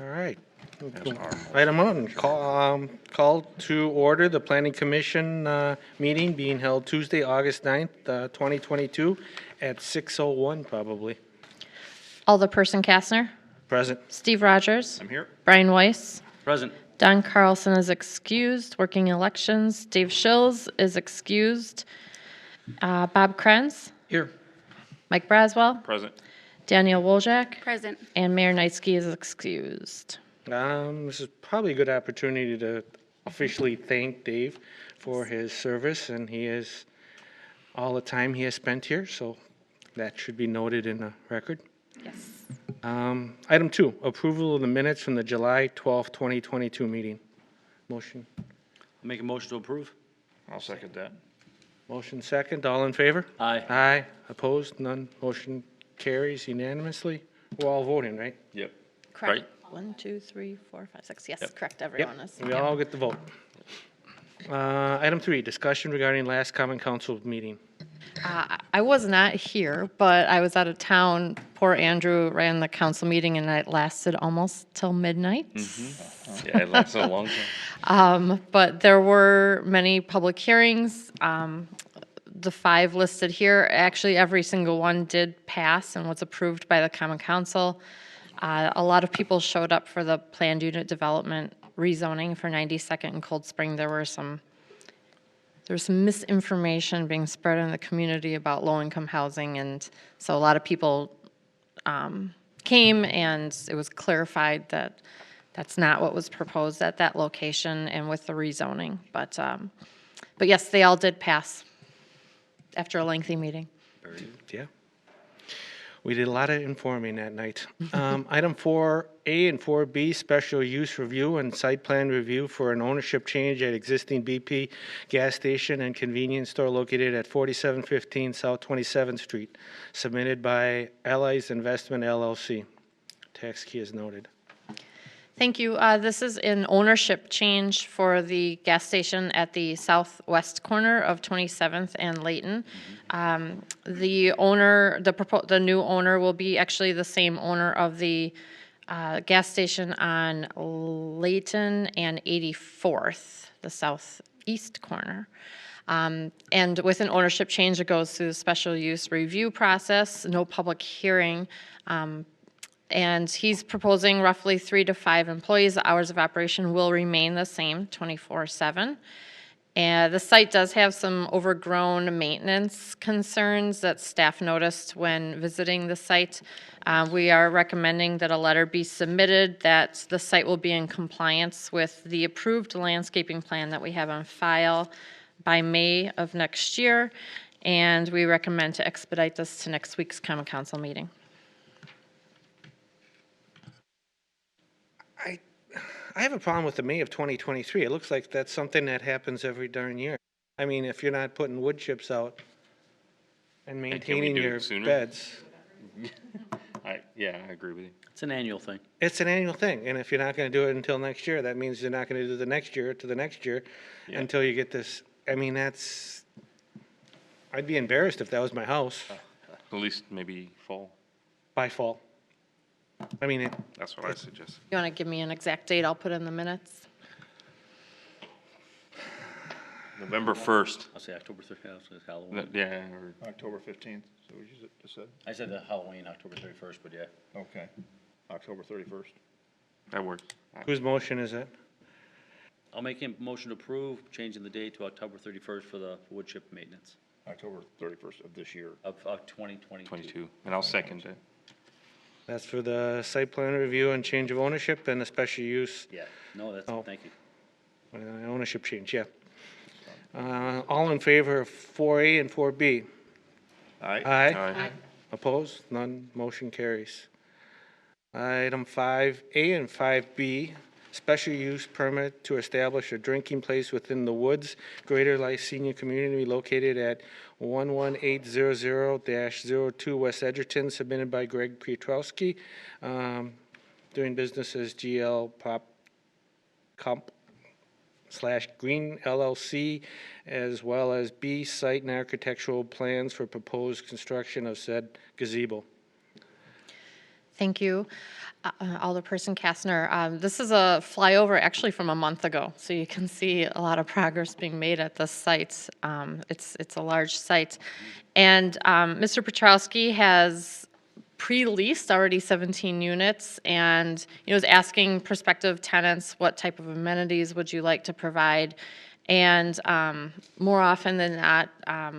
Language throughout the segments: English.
All right. Item one, call to order the Planning Commission meeting being held Tuesday, August 9th, 2022 at 6:01 probably. Alderperson Kastner, Present. Steve Rogers, I'm here. Brian Weiss, Present. Don Carlson is excused, working elections, Dave Schills is excused, Bob Krenz, Here. Mike Braswell, Present. Daniel Wojak, Present. and Mayor Knightsky is excused. This is probably a good opportunity to officially thank Dave for his service, and he is all the time he has spent here, so that should be noted in the record. Yes. Item two, approval of the minutes from the July 12th, 2022 meeting. Motion. Make a motion to approve. I'll second that. Motion second, all in favor? Aye. Aye, opposed, none, motion carries unanimously. We're all voting, right? Yep. Correct. Right. 1, 2, 3, 4, 5, 6. Yes, Yep. correct. Everyone is. We all get the vote. Item three, discussion regarding last common council meeting. I was not here, but I was out of town. Poor Andrew ran the council meeting, and it lasted almost till midnight. Yeah, it lasted a long time. But there were many public hearings. The 5 listed here, actually, every single one did pass and was approved by the Common Council. A lot of people showed up for the planned unit development rezoning for 92nd and Cold Spring. There was some misinformation being spread in the community about low-income housing, and so a lot of people came, and it was clarified that that's not what was proposed at that location and with the rezoning. But yes, they all did pass after a lengthy meeting. Yeah. We did a lot of informing that night. Item 4A and 4B, special use review and site plan review for an ownership change at existing BP gas station and convenience store located at 4715 South 27th Street, submitted by Allies Investment LLC. Tax key is noted. Thank you. This is an ownership change for the gas station at the southwest corner of 27th and Layton. The owner, the new owner will be actually the same owner of the gas station on Layton and 84th, the southeast corner. And with an ownership change, it goes through the special use review process, no public hearing. And he's proposing roughly 3 to 5 employees. The hours of operation will remain the same, 24/7. And the site does have some overgrown maintenance concerns that staff noticed when visiting the site. We are recommending that a letter be submitted that the site will be in compliance with the approved landscaping plan that we have on file by May of next year. And we recommend to expedite this to next week's Common Council meeting. I have a problem with the May of 2023. It looks like that's something that happens every darn year. I mean, if you're not putting wood chips out and maintaining do it your sooner? beds, Yeah, I agree with you. It's an annual thing. it's an annual thing. And if you're not going to do it until next year, that means you're not going to do the next year to the next year Yeah. until you get this. I mean, I'd be embarrassed if that was my house At least maybe fall. by fall. I mean, That's what I suggest. You want to give me an exact date? I'll put in the minutes. November 1st. I'll say October 30th, Halloween. Yeah, or October 15th, so what you just said? I said the Halloween, October 31st, but yeah. Okay, October 31st. that works. whose motion is it? I'll make a motion to approve, changing the date to October 31st for the wood chip maintenance October 31st of this year. of 2022. 22. And I'll second it. That's for the site plan review and change of ownership and a special use Yeah, no, that's, Oh. thank you. ownership change, yeah. All in favor of 4A and 4B? Aye. Aye. Opposed? None. Motion carries. Item 5A and 5B, special use permit to establish a drinking place within the Woods Greater Life Senior Community located at 11800-02 West Edgerton, submitted by Greg Pietrowski, doing business as GL Pop Comp / Green LLC, as well as B, site and architectural plans for proposed construction of said gazebo. Thank you, Alderperson Kastner. This is a flyover actually from a month ago, so you can see a lot of progress being made at this site. It's a large site. And Mr. Petrowski has pre-leased already 17 units and is asking prospective tenants what type of amenities would you like to provide. And more often than not,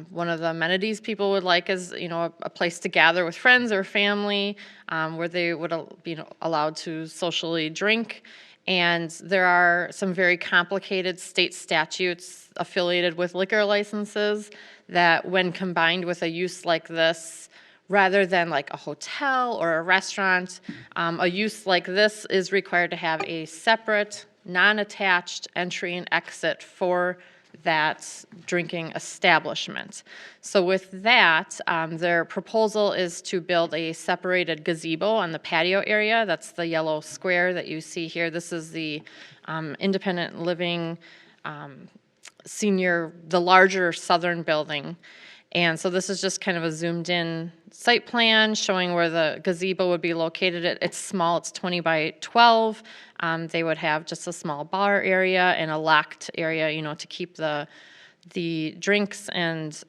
one of the amenities people would like is, a place to gather with friends or family where they would be allowed to socially drink. And there are some very complicated state statutes affiliated with liquor licenses that, when combined with a use like this, rather than like a hotel or a restaurant, a use like this is required to have a separate, non-attached entry and exit for that drinking establishment. So with that, their proposal is to build a separated gazebo on the patio area. That's the yellow square that you see here. This is the independent living senior, the larger southern building. And so this is just kind of a zoomed in site plan showing where the gazebo would be located. It's small, it's 20 by 12. They would have just a small bar area and a locked area, to keep the drinks and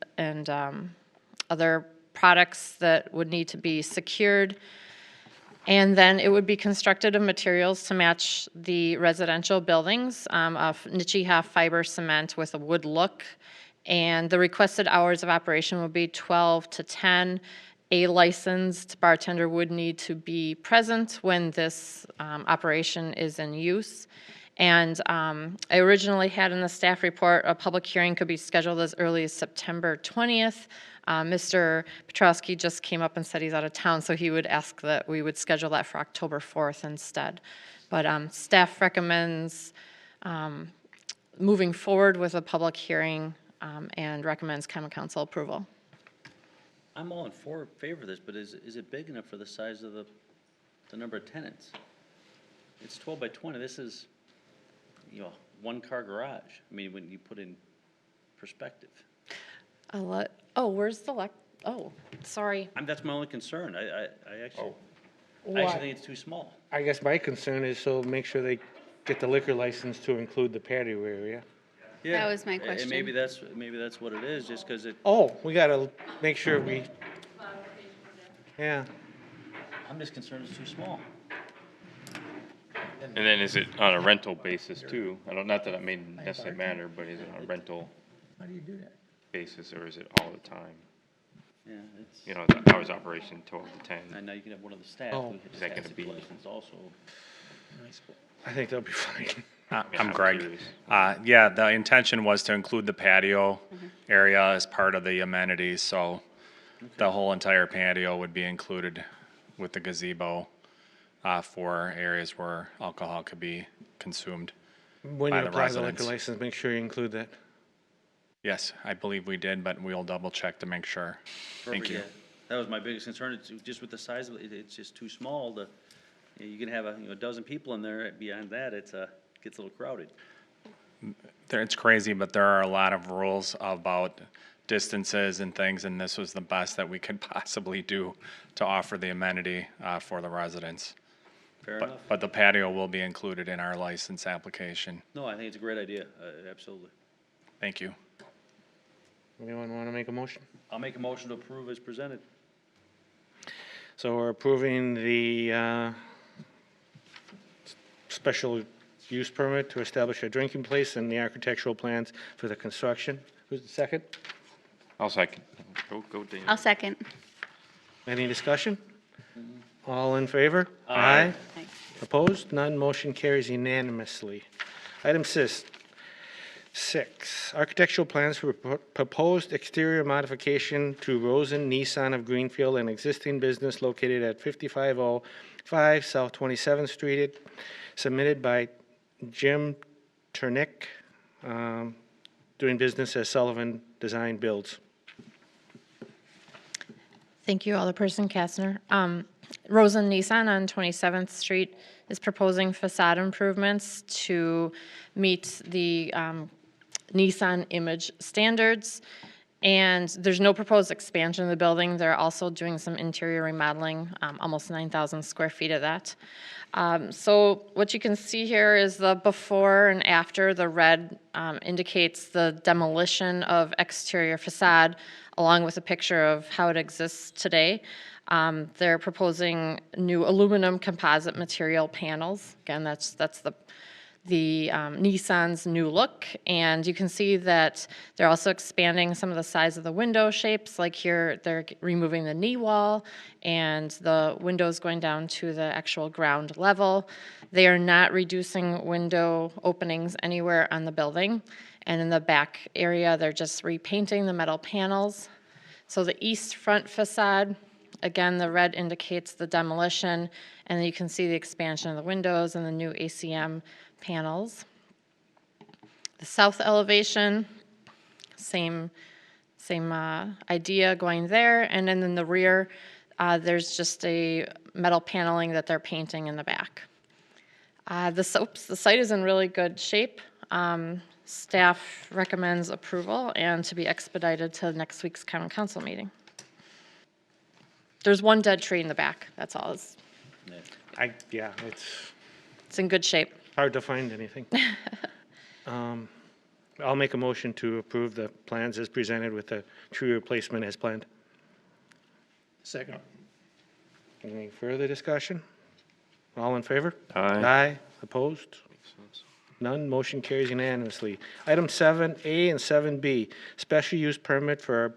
other products that would need to be secured. And then it would be constructed of materials to match the residential buildings, of niche half fiber cement with a wood look. And the requested hours of operation would be 12 to 10. A licensed bartender would need to be present when this operation is in use. And I originally had in the staff report a public hearing could be scheduled as early as September 20th. Mr. Petrowski just came up and said he's out of town, so he would ask that we would schedule that for October 4th instead. But staff recommends moving forward with a public hearing and recommends common council approval. I'm all in favor of this, but is it big enough for the size of the number of tenants? It's 12 by 20. This is, one-car garage. I mean, when you put in perspective. Where's the sorry. That's my only concern. I actually Why? think it's too small. I guess my concern is so make sure they get the liquor license to include the patio area. Yeah. That was my And question. maybe that's what it is, just because Oh, we gotta make sure yeah. I'm just concerned it's too small. And then is it on a rental basis too? Not that it may necessarily matter, but is it on a rental basis or is it all the time? Yeah, it's. The hours of operation 12 to 10. And now you can have one of the staff Oh. who Is that has gonna to be- be licensed also. I think that'll be fine. I'm Greg. curious. Yeah, the intention was to include the patio area as part of the amenities, so the whole entire patio would be included with the gazebo for areas where alcohol could be consumed. When By you the apply the liquor residents. license, make sure you include that. Yes, I believe we did, but we'll double check to make sure. Thank Perfect, you. yeah. That was my biggest concern, it's just with the size of it, it's just too small to, you can have a dozen people in there, beyond that, gets a little crowded. It's crazy, but there are a lot of rules about distances and things, and this was the best that we could possibly do to offer the amenity for the residents. Fair enough. But the patio will be included in our license application. No, I think it's a great idea, absolutely. Thank you. Anyone want to make a motion? I'll make a motion to approve as presented. So we're approving the special use permit to establish a drinking place and the architectural plans for the construction. Who's the second? I'll second. Go, Dan. I'll second. Any discussion? All in favor? Aye. Aye. Opposed? None. Motion carries unanimously. Item 6, architectural plans for proposed exterior modification to Rosen Nissan of Greenfield, an existing business located at 5505 South 27th Street, submitted by Jim Turnick, doing business as Sullivan Design Builds. Thank you, Alderperson Kastner. Rosen Nissan on 27th Street is proposing facade improvements to meet the Nissan image standards. And there's no proposed expansion of the building. They're also doing some interior remodeling, almost 9,000 square feet of that. So what you can see here is the before and after. The red indicates the demolition of exterior facade, along with a picture of how it exists today. They're proposing new aluminum composite material panels. Again, that's the Nissan's new look, and you can see that they're also expanding some of the size of the window shapes. Like here, they're removing the knee wall and the windows going down to the actual ground level. They are not reducing window openings anywhere on the building. And in the back area, they're just repainting the metal panels. So the east front facade, again, the red indicates the demolition, and then you can see the expansion of the windows and the new ACM panels. The south elevation, same idea going there, and then in the rear, there's just a metal paneling that they're painting in the back. The site is in really good shape. Staff recommends approval and to be expedited to next week's common council meeting. There's one dead tree in the back, that's all. It's Yeah, it's in good shape. hard to find anything. I'll make a motion to approve the plans as presented with the tree replacement as planned. Second. Any further discussion? All in favor? Aye. Aye. Opposed? None. Motion carries unanimously. Item 7A and 7B, special use permit for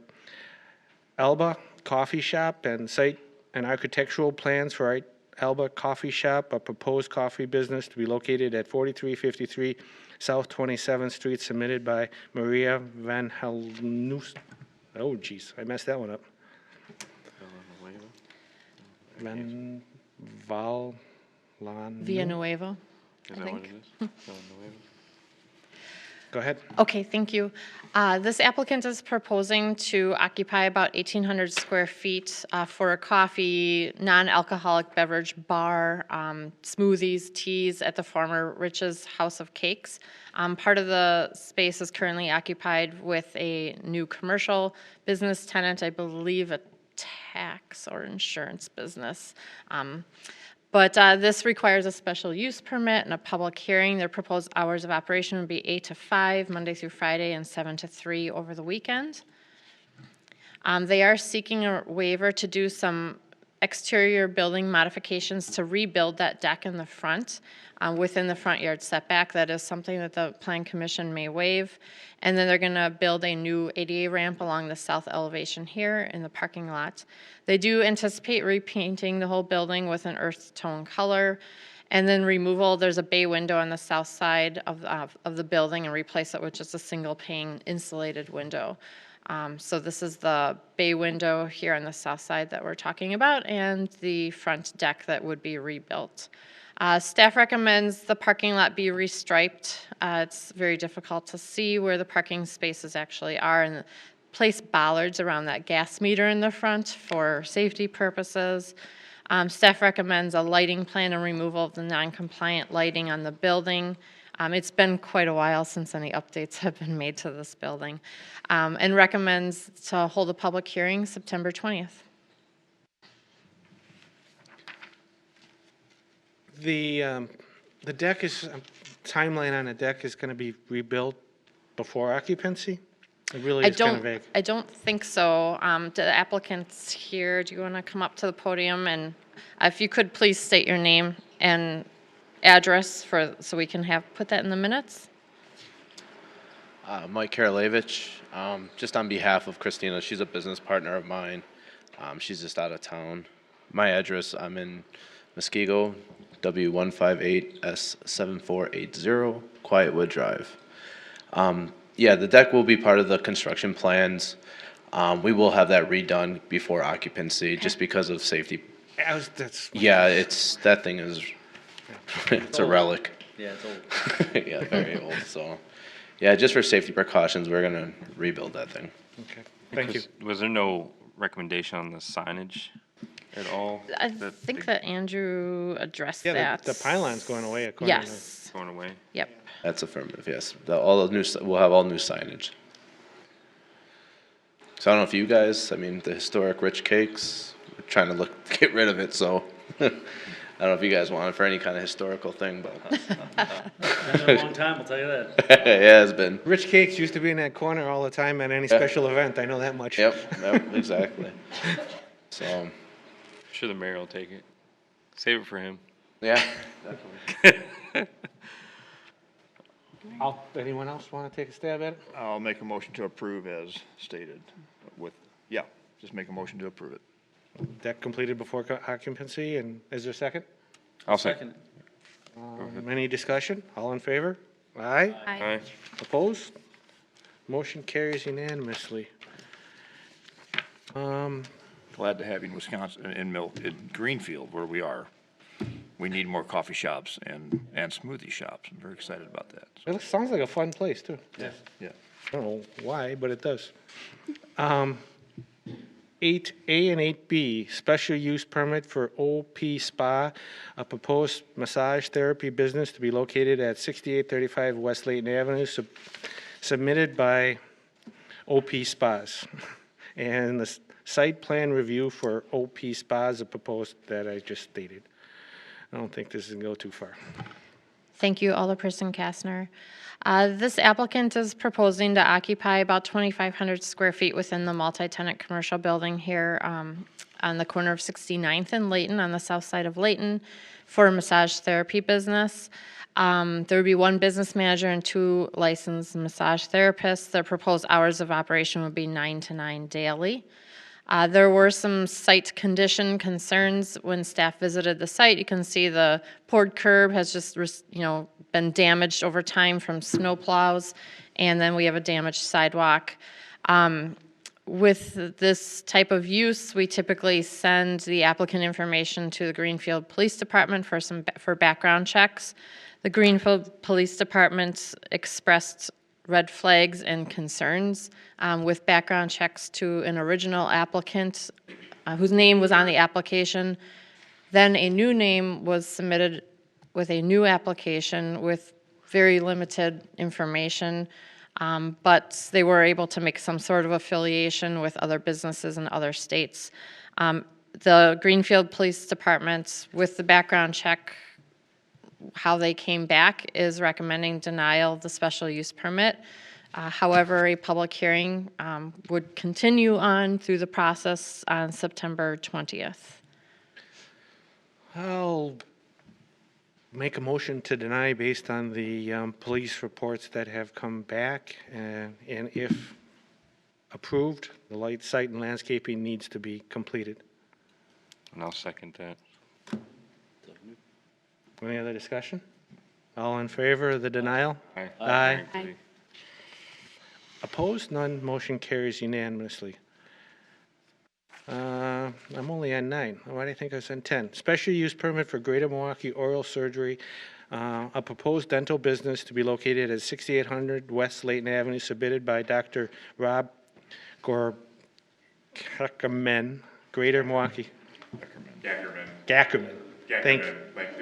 Alba Coffee Shop and site and architectural plans for Alba Coffee Shop, a proposed coffee business to be located at 4353 South 27th Street, submitted by Maria Van Helnoos. Oh, geez, I messed that one up. Van Vallan. Villanueva. Is I that what think. it is? Go ahead. Okay, thank you. This applicant is proposing to occupy about 1,800 square feet for a coffee, non-alcoholic beverage bar, smoothies, teas at the former Rich's House of Cakes. Part of the space is currently occupied with a new commercial business tenant, I believe a tax or insurance business. But this requires a special use permit and a public hearing. Their proposed hours of operation would be 8 to 5, Monday through Friday, and 7 to 3 over the weekend. They are seeking a waiver to do some exterior building modifications to rebuild that deck in the front within the front yard setback. That is something that the Plan Commission may waive. And then they're going to build a new ADA ramp along the south elevation here in the parking lot. They do anticipate repainting the whole building with an earth tone color. And then removal, there's a bay window on the south side of the building, and replace it with just a single pane insulated window. So this is the bay window here on the south side that we're talking about, and the front deck that would be rebuilt. Staff recommends the parking lot be restriped. It's very difficult to see where the parking spaces actually are, and place bollards around that gas meter in the front for safety purposes. Staff recommends a lighting plan and removal of the non-compliant lighting on the building. It's been quite a while since any updates have been made to this building, and recommends to hold a public hearing September 20th. The deck is, timeline on the deck is going to be rebuilt before occupancy? It really is kind of vague. I don't think so. The applicant's here. Do you want to come up to the podium? And if you could please state your name and address so we can put that in the minutes. Mike Karalevich, just on behalf of Christina, she's a business partner of mine. She's just out of town. My address, I'm in Muskego, W158S7480, Quietwood Drive. Yeah, the deck will be part of the construction plans. We will have that redone before occupancy, just because of safety. Yeah, that thing is, it's a relic. Yeah, it's old. Yeah, very old, so. Yeah, just for safety precautions, we're gonna rebuild that thing. Okay, thank you. Was there no recommendation on the signage at all? I think that Andrew addressed Yeah, that. the pylon's going away according to. Yes, Going away? yep. That's affirmative, yes. We'll have all new signage. So I don't know if you guys, I mean, the historic rich cakes, we're trying to get rid of it, so. I don't know if you guys want it for any kind of historical thing, but Been there a long time, I'll tell you that. yeah, it's been. Rich Cakes used to be in that corner all the time at any special event, I know that much. Yep, exactly. So, Sure the mayor will take it. Save it for him. yeah, Anyone else want to take a stab at it? I'll make a motion to approve as stated with, yeah, just make a motion to approve it. Deck completed before occupancy, and is there a second? I'll Second. Any discussion? All in favor? Aye. Aye. Opposed? Motion carries unanimously. Glad to have you in Wisconsin, in Greenfield, where we are. We need more coffee shops and smoothie shops. I'm very excited about that. It sounds like a fun place, too. Yeah. I don't know why, but it does. 8A and 8B, special use permit for OP Spa, a proposed massage therapy business to be located at 6835 West Layton Avenue, submitted by OP Spas. And the site plan review for OP Spas, a proposed that I just stated. I don't think this is going to go too far. Thank you, Alderperson Kastner. This applicant is proposing to occupy about 2,500 square feet within the multi-tenant commercial building here on the corner of 69th and Layton on the south side of Layton for a massage therapy business. There would be one business manager and 2 licensed massage therapists. Their proposed hours of operation would be 9 to 9 daily. There were some site condition concerns when staff visited the site. You can see the poured curb has just, been damaged over time from snow plows, and then we have a damaged sidewalk. With this type of use, we typically send the applicant information to the Greenfield Police Department for background checks. The Greenfield Police Department expressed red flags and concerns with background checks to an original applicant whose name was on the application. Then a new name was submitted with a new application with very limited information, but they were able to make some sort of affiliation with other businesses in other states. The Greenfield Police Department, with the background check, how they came back is recommending denial of the special use permit. However, a public hearing would continue on through the process on September 20th. I'll make a motion to deny based on the police reports that have come back, and if approved, the light, site, and landscaping needs to be completed. And I'll second that. Any other discussion? All in favor of the denial? Aye. Aye. Aye. Opposed? None. Motion carries unanimously. I'm only on 9. Why do you think I was on 10? Special use permit for Greater Milwaukee Oral Surgery, a proposed dental business to be located at 6800 West Layton Avenue, submitted by Dr. Rob Gackerman, Greater Milwaukee. Gackerman. Thank you. Like,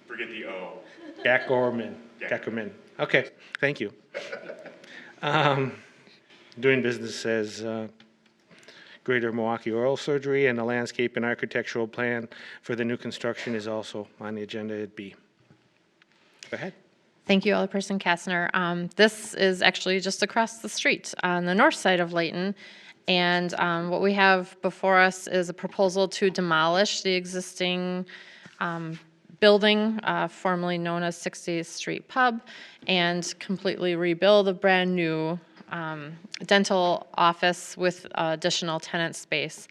forget the O. Gackerman. Okay, thank you. Doing business as Greater Milwaukee Oral Surgery, and the landscape and architectural plan for the new construction is also on the agenda at B. Go ahead. Thank you, Alderperson Kastner. This is actually just across the street on the north side of Layton. And what we have before us is a proposal to demolish the existing building, formerly known as 60th Street Pub, and completely rebuild a brand-new dental office with additional tenant space.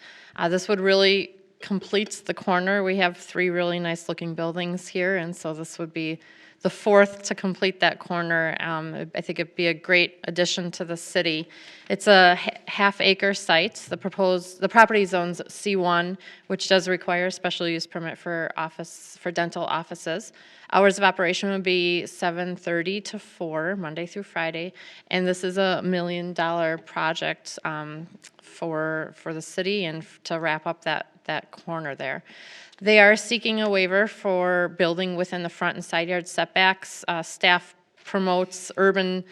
This would really complete the corner. We have 3 really nice-looking buildings here, and so this would be the 4th to complete that corner. I think it'd be a great addition to the city. It's a half-acre site. The property zone's C1, which does require a special use permit for dental offices. Hours of operation would be 7:30 to 4, Monday through Friday, and this is a $1 million project for the city and to wrap up that corner there. They are seeking a waiver for building within the front and side yard setbacks. Staff promotes urban,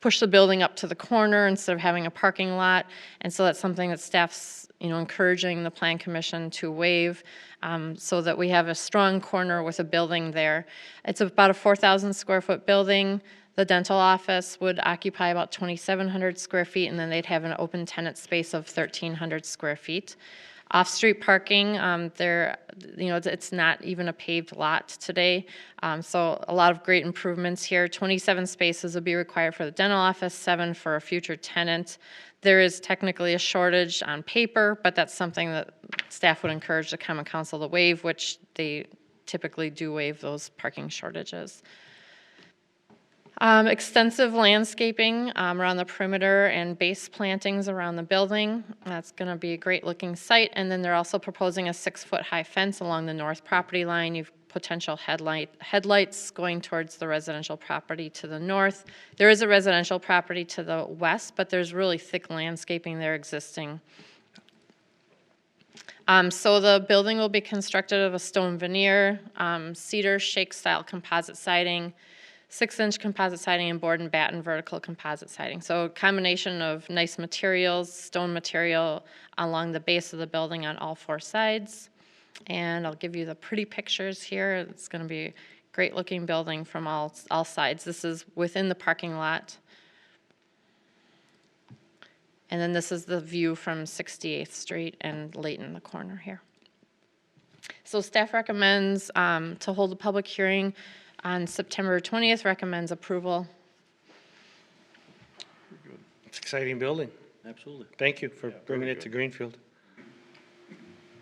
push the building up to the corner instead of having a parking lot. And so that's something that staff's, encouraging the Plan Commission to waive, so that we have a strong corner with a building there. It's about a 4,000 square foot building. The dental office would occupy about 2,700 square feet, and then they'd have an open tenant space of 1,300 square feet. Off-street parking, it's not even a paved lot today. So a lot of great improvements here. 27 spaces would be required for the dental office, 7 for a future tenant. There is technically a shortage on paper, but that's something that staff would encourage the common council to waive, which they typically do waive those parking shortages. Extensive landscaping around the perimeter and base plantings around the building. That's going to be a great looking site. And then they're also proposing a 6-foot high fence along the north property line. You've potential headlights going towards the residential property to the north. There is a residential property to the west, but there's really thick landscaping there existing. So the building will be constructed of a stone veneer, cedar shake style composite siding, 6-inch composite siding, and board and batten vertical composite siding. So a combination of nice materials, stone material along the base of the building on all 4 sides. And I'll give you the pretty pictures here. It's going to be a great looking building from all sides. This is within the parking lot. And then this is the view from 68th Street and Layton, the corner here. So staff recommends to hold a public hearing on September 20th, recommends approval. It's an exciting building. Absolutely. Thank you for bringing it to Greenfield.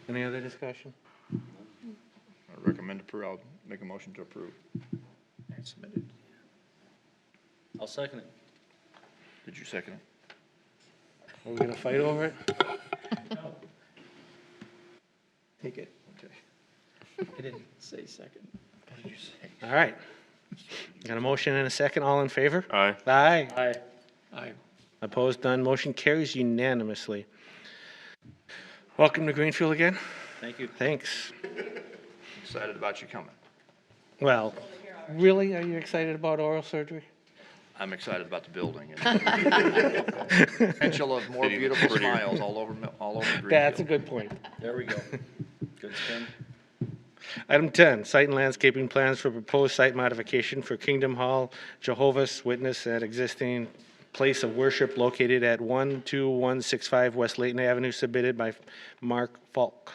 Any other discussion? I recommend I'll make a motion to approve. Submitted. I'll second it. Did you second it? Are we gonna fight over it? Take it. Okay. I didn't say second. What did you say? All right. Got a motion and a second. All in favor? Aye. Aye. Aye. Aye. Opposed? None. Motion carries unanimously. Welcome to Greenfield again. Thank you. Thanks. Excited about you coming. Well, really? Are you excited about oral surgery? I'm excited about the building and potential of more City looks beautiful prettier. smiles all over Greenfield. That's a good point. There we go. Good spin. Item 10, site and landscaping plans for proposed site modification for Kingdom Hall Jehovah's Witness at existing place of worship located at 12165 West Layton Avenue, submitted by Mark Falk.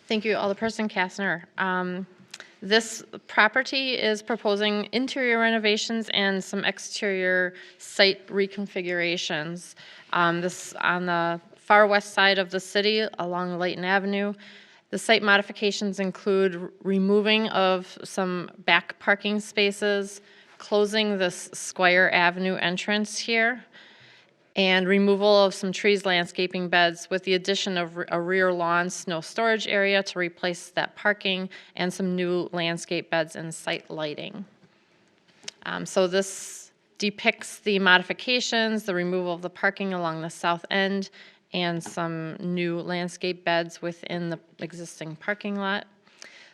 Thank you, Alderperson Kastner. This property is proposing interior renovations and some exterior site reconfigurations. This on the far west side of the city along Layton Avenue. The site modifications include removing of some back parking spaces, closing this Squire Avenue entrance here, and removal of some trees, landscaping beds, with the addition of a rear lawn snow storage area to replace that parking, and some new landscape beds and site lighting. So this depicts the modifications, the removal of the parking along the south end, and some new landscape beds within the existing parking lot.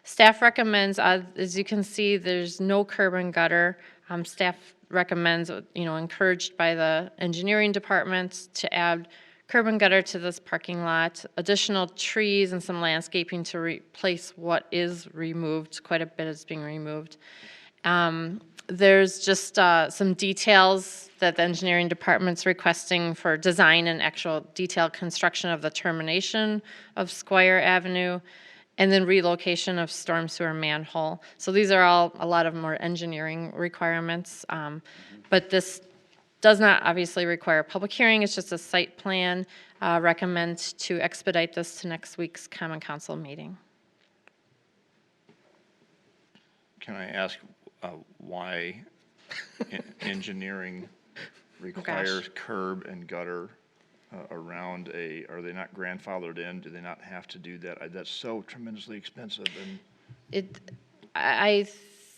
Staff recommends, as you can see, there's no curb and gutter. Staff recommends, encouraged by the engineering department, to add curb and gutter to this parking lot, additional trees and some landscaping to replace what is removed. Quite a bit is being removed. There's just some details that the engineering department's requesting for design and actual detailed construction of the termination of Squire Avenue, and then relocation of storm sewer manhole. So these are all a lot of more engineering requirements, but this does not obviously require a public hearing. It's just a site plan. Recommend to expedite this to next week's Common Council meeting. Can I ask why engineering requires curb and gutter around are they not grandfathered in? Do they not have to do that? That's so tremendously expensive and. I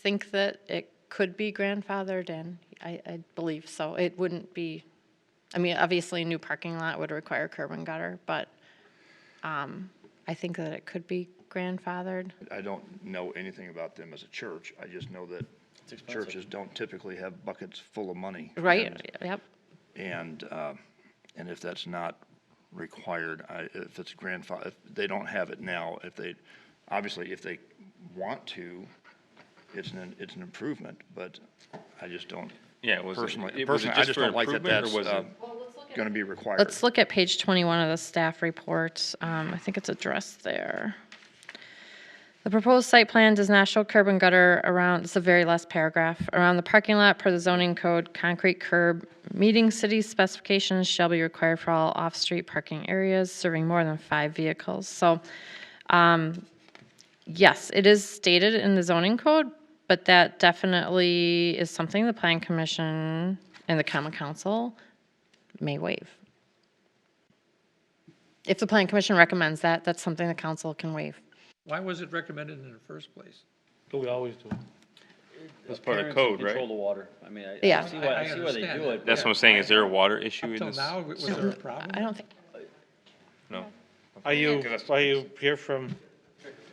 think that it could be grandfathered in. I believe so. It wouldn't be, obviously a new parking lot would require curb and gutter, but I think that it could be grandfathered. I don't know anything about them as a church. I just know that expensive. churches don't typically have buckets full of money. Right, yep. And if that's not required, if it's if they don't have it now, obviously, if they want to, it's an improvement, but I just don't. Yeah, was Personally, it I just just for don't like that improvement, or that's was it? gonna be required. Let's look at page 21 of the staff report. I think it's addressed there. The proposed site plan does not show curb and gutter around, it's the very last paragraph, around the parking lot per the zoning code, concrete curb meeting city specifications shall be required for all off-street parking areas serving more than 5 vehicles. So, yes, it is stated in the zoning code, but that definitely is something the plan commission and the common council may waive. If the plan commission recommends that, that's something the council can waive. Why was it recommended in the first place? We always do. That's part of Parents code, Control right? the water. I mean, I Yeah. see why, I see why they understand do that. it. That's but what I'm saying, is there a water issue Up in till this? now, was there a problem? I don't think, No? Are you, Because that's- are you here from,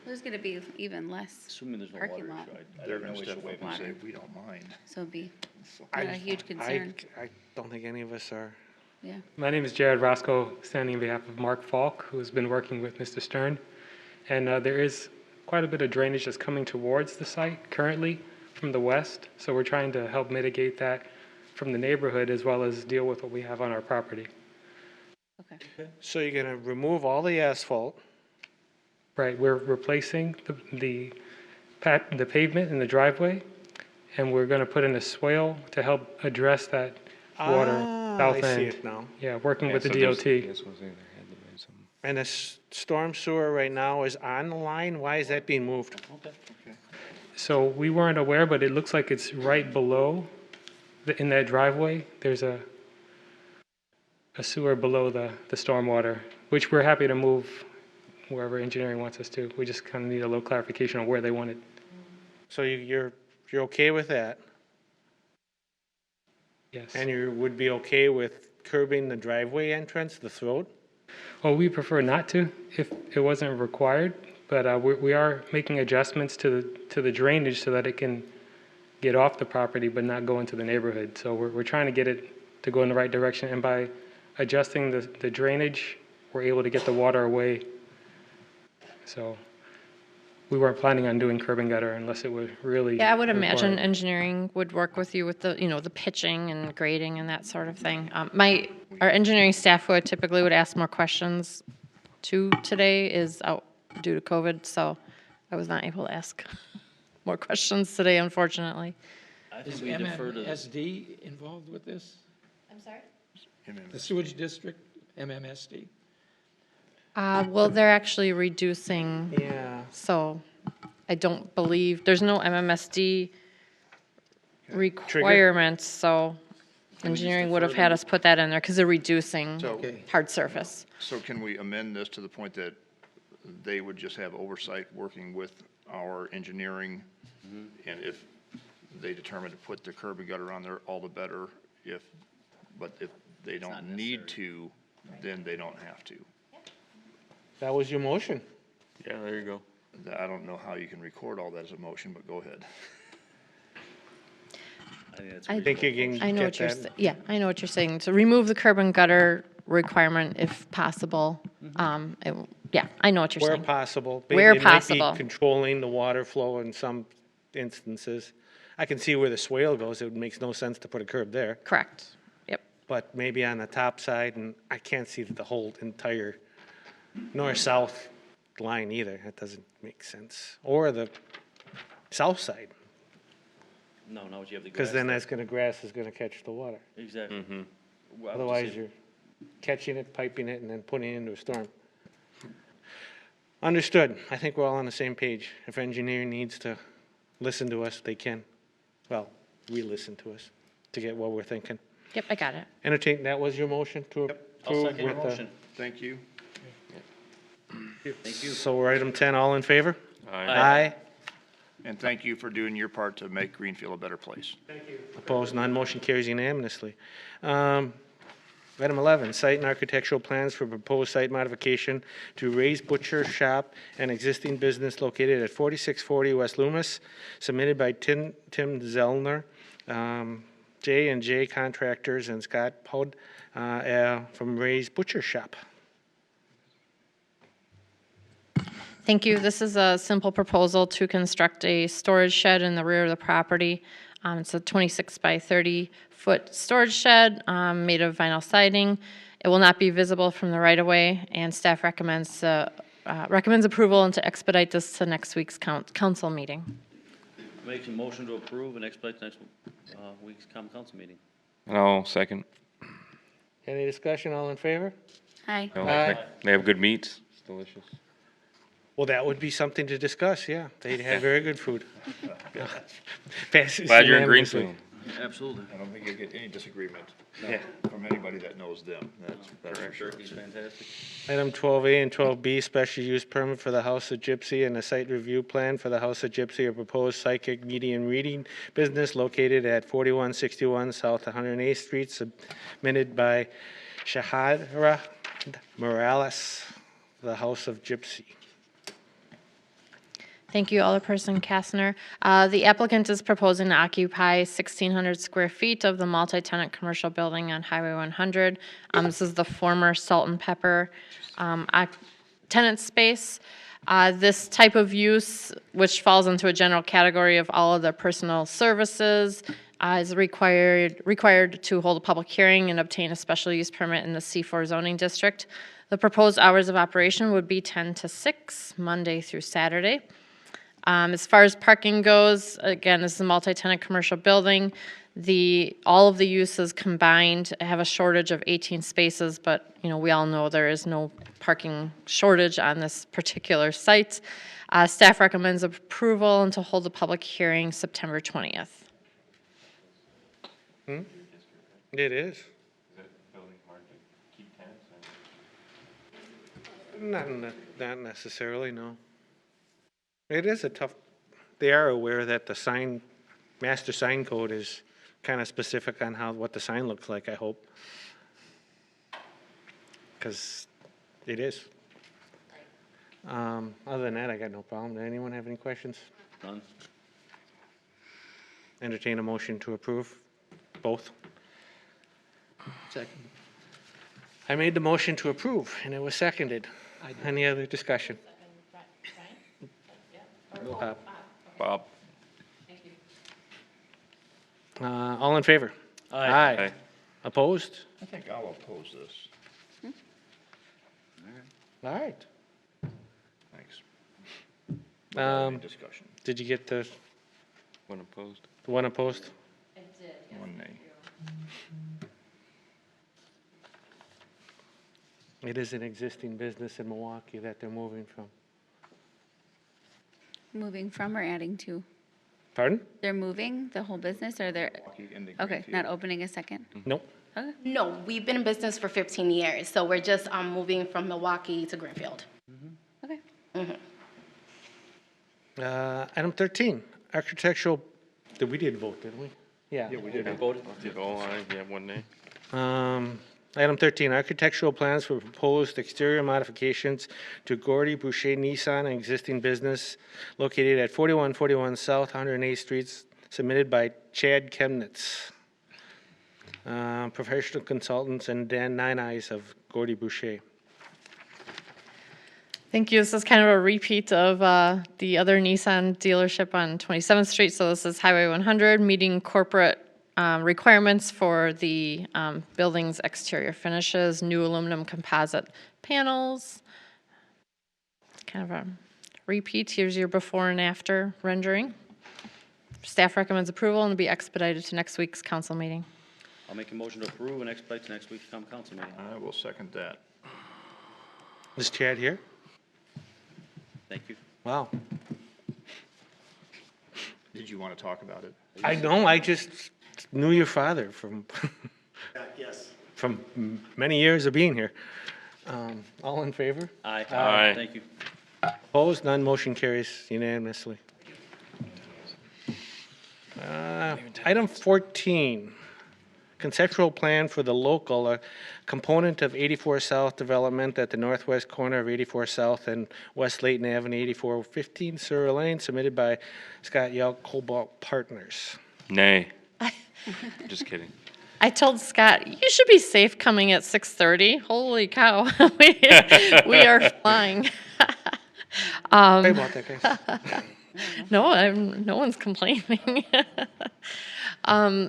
There's gonna be even less, Assuming there's no Parking water lot. issue, I They're have gonna no issue step up waiving and it. say, water. we don't mind. so it'd be I- not a huge concern, I don't think any of us are. yeah. My name is Jared Roscoe, standing on behalf of Mark Falk, who's been working with Mr. Stern. And there is quite a bit of drainage that's coming towards the site currently from the west. So we're trying to help mitigate that from the neighborhood as well as deal with what we have on our property. Okay. So you're gonna remove all the asphalt, Right, we're replacing the pavement in the driveway, and we're going to put in a swale to help address that water south I see end. it now. Yeah, working Yeah, with the so there's- DOT. that's what I'm saying, there had to be some- And the storm sewer right now is on the line, why is that being moved? So we weren't aware, but it looks like it's right below, in that driveway, there's a sewer below the stormwater, which we're happy to move wherever engineering wants us to. We just kind of need a little clarification on where they want it. So you're okay with that? Yes. And you would be okay with curbing the driveway entrance, the throat? Well, we prefer not to if it wasn't required, but we are making adjustments to the drainage so that it can get off the property but not go into the neighborhood. So we're trying to get it to go in the right direction, and by adjusting the drainage, we're able to get the water away. So we weren't planning on doing curb and gutter unless it was really yeah, I would imagine required. engineering would work with you with the, the pitching and grading and that sort of thing. Our engineering staff who I typically would ask more questions to today is out due to COVID, so I was not able to ask more questions today, unfortunately. I Is think we defer to the MMSD involved with this? I'm sorry? The sewage district, MMSD? Well, they're actually reducing, Yeah. so I don't believe, there's no MMSD requirements, so engineering would have had us put that in there because they're reducing So- Okay. hard surface. So can we amend this to the point that they would just have oversight working with our engineering? And if they determine to put the curb and gutter on there, all the better. But if they don't need to, then they don't have to. That was your motion. Yeah, there you go. I don't know how you can record all that as a motion, but go ahead. I think that's I Think you can I know get what you're, that? yeah, I know what you're saying. To remove the curb and gutter requirement if possible. Yeah, I know what you're Where saying. possible. Where It might be possible. controlling the water flow in some instances. I can see where the swale goes, it makes no sense to put a curb there. Correct. Yep. But maybe on the top side, and I can't see the whole entire north-south line either. That doesn't make sense. Or the south side, No, not what you have the grass. because then there. grass is gonna catch the water. Exactly. Well, I would just Otherwise, say- you're catching it, piping it, and then putting it into a storm. Understood. I think we're all on the same page. If engineering needs to listen to us, they can. Well, re-listen to us to get what we're thinking. Yep, I got it. Entertain, that was your motion to approve? I'll second your with the- motion. Thank you. Thank you. So we're item 10, all in favor? Aye. And thank you for doing your part to make Greenfield a better place. Opposed, none, motion carries unanimously. Item 11, site and architectural plans for proposed site modification to Ray's Butcher Shop and existing business located at 4640 West Loomis, submitted by Tim Zellner, J&J Contractors, and Scott Pod from Ray's Butcher Shop. Thank you. This is a simple proposal to construct a storage shed in the rear of the property. It's a 26 by 30-foot storage shed made of vinyl siding. It will not be visible from the right-of-way, and staff recommends approval and to expedite this to next week's council meeting. Make a motion to approve and expedite next week's common council meeting. And I'll second. Any discussion? All in favor? Hi. No, Aye. They have good meats. It's delicious. Well, that would be something to discuss, yeah. They have very good food. Passes Glad you're in unanimously. Greenfield. Absolutely. I don't think you'll get any disagreement Yeah. from anybody that knows them. That's for sure. Turkey's fantastic. Item 12A and 12B, special use permit for the House of Gypsy and a site review plan for the House of Gypsy, a proposed psychic medium reading business located at 4161 South 108th Street, submitted by Shahadra Morales, the House of Gypsy. Thank you, Alderperson Kastner. The applicant is proposing to occupy 1,600 square feet of the multi-tenant commercial building on Highway 100. This is the former Salt and Pepper tenant space. This type of use, which falls into a general category of all of the personal services, is required to hold a public hearing and obtain a special use permit in the C4 zoning district. The proposed hours of operation would be 10 to 6, Monday through Saturday. As far as parking goes, again, this is a multi-tenant commercial building. All of the uses combined have a shortage of 18 spaces, but we all know there is no parking shortage on this particular site. Staff recommends approval and to hold a public hearing September 20th. It is. Not necessarily, no. It is a tough, they are aware that the master sign code is kind of specific on what the sign looks like, I hope. Because it is. Other than that, I got no problem. Does anyone have any questions? None. Entertain a motion to approve both. Second. I made the motion to approve, and it was seconded. Any other discussion? Bob? All in favor? Aye. Opposed? I think I'll oppose this. All right. Thanks. Without any discussion. Did you get the One opposed? one opposed? One nay. It is an existing business in Milwaukee that they're moving from. Moving from or adding to? Pardon? They're moving the whole business or they're, Milwaukee into okay, Greenfield. not opening a second? Nope. Okay. No, we've been in business for 15 years, so we're just moving from Milwaukee to Greenfield. Okay. Item 13, architectural, we did vote, didn't we? Yeah. Yeah, we did. Did all aye, yeah, one nay? Item 13, architectural plans for proposed exterior modifications to Gordy Boucher Nissan, an existing business located at 4141 South 108th Street, submitted by Chad Chemnitz, professional consultants, and Dan Nine Eyes of Gordy Boucher. Thank you. This is kind of a repeat of the other Nissan dealership on 27th Street. So this is Highway 100, meeting corporate requirements for the building's exterior finishes, new aluminum composite panels. Kind of a repeat. Here's your before and after rendering. Staff recommends approval and to be expedited to next week's council meeting. I'll make a motion to approve and expedite to next week's common council meeting. I will second that. Is Chad here? Thank you. Wow. Did you want to talk about it? I know, I just knew your father from, Yes. from many years of being here. All in favor? Aye. Aye. Thank you. Opposed? None. Motion carries unanimously. Item 14, conceptual plan for the local, a component of 84 South development at the northwest corner of 84 South and West Layton Avenue, 8415 Surrey Lane, submitted by Scott Yelk, Cobalt Partners. Nay. Just kidding. I told Scott, you should be safe coming at 6:30. Holy cow, we are flying. Sorry about that, guys. No, no one's complaining.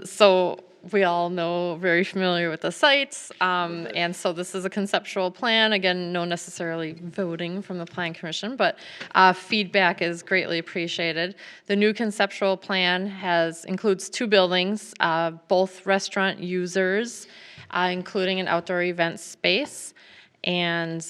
So we all know, very familiar with the sites. And so this is a conceptual plan. Again, no necessarily voting from the Plan Commission, but feedback is greatly appreciated. The new conceptual plan includes 2 buildings, both restaurant users, including an outdoor event space, and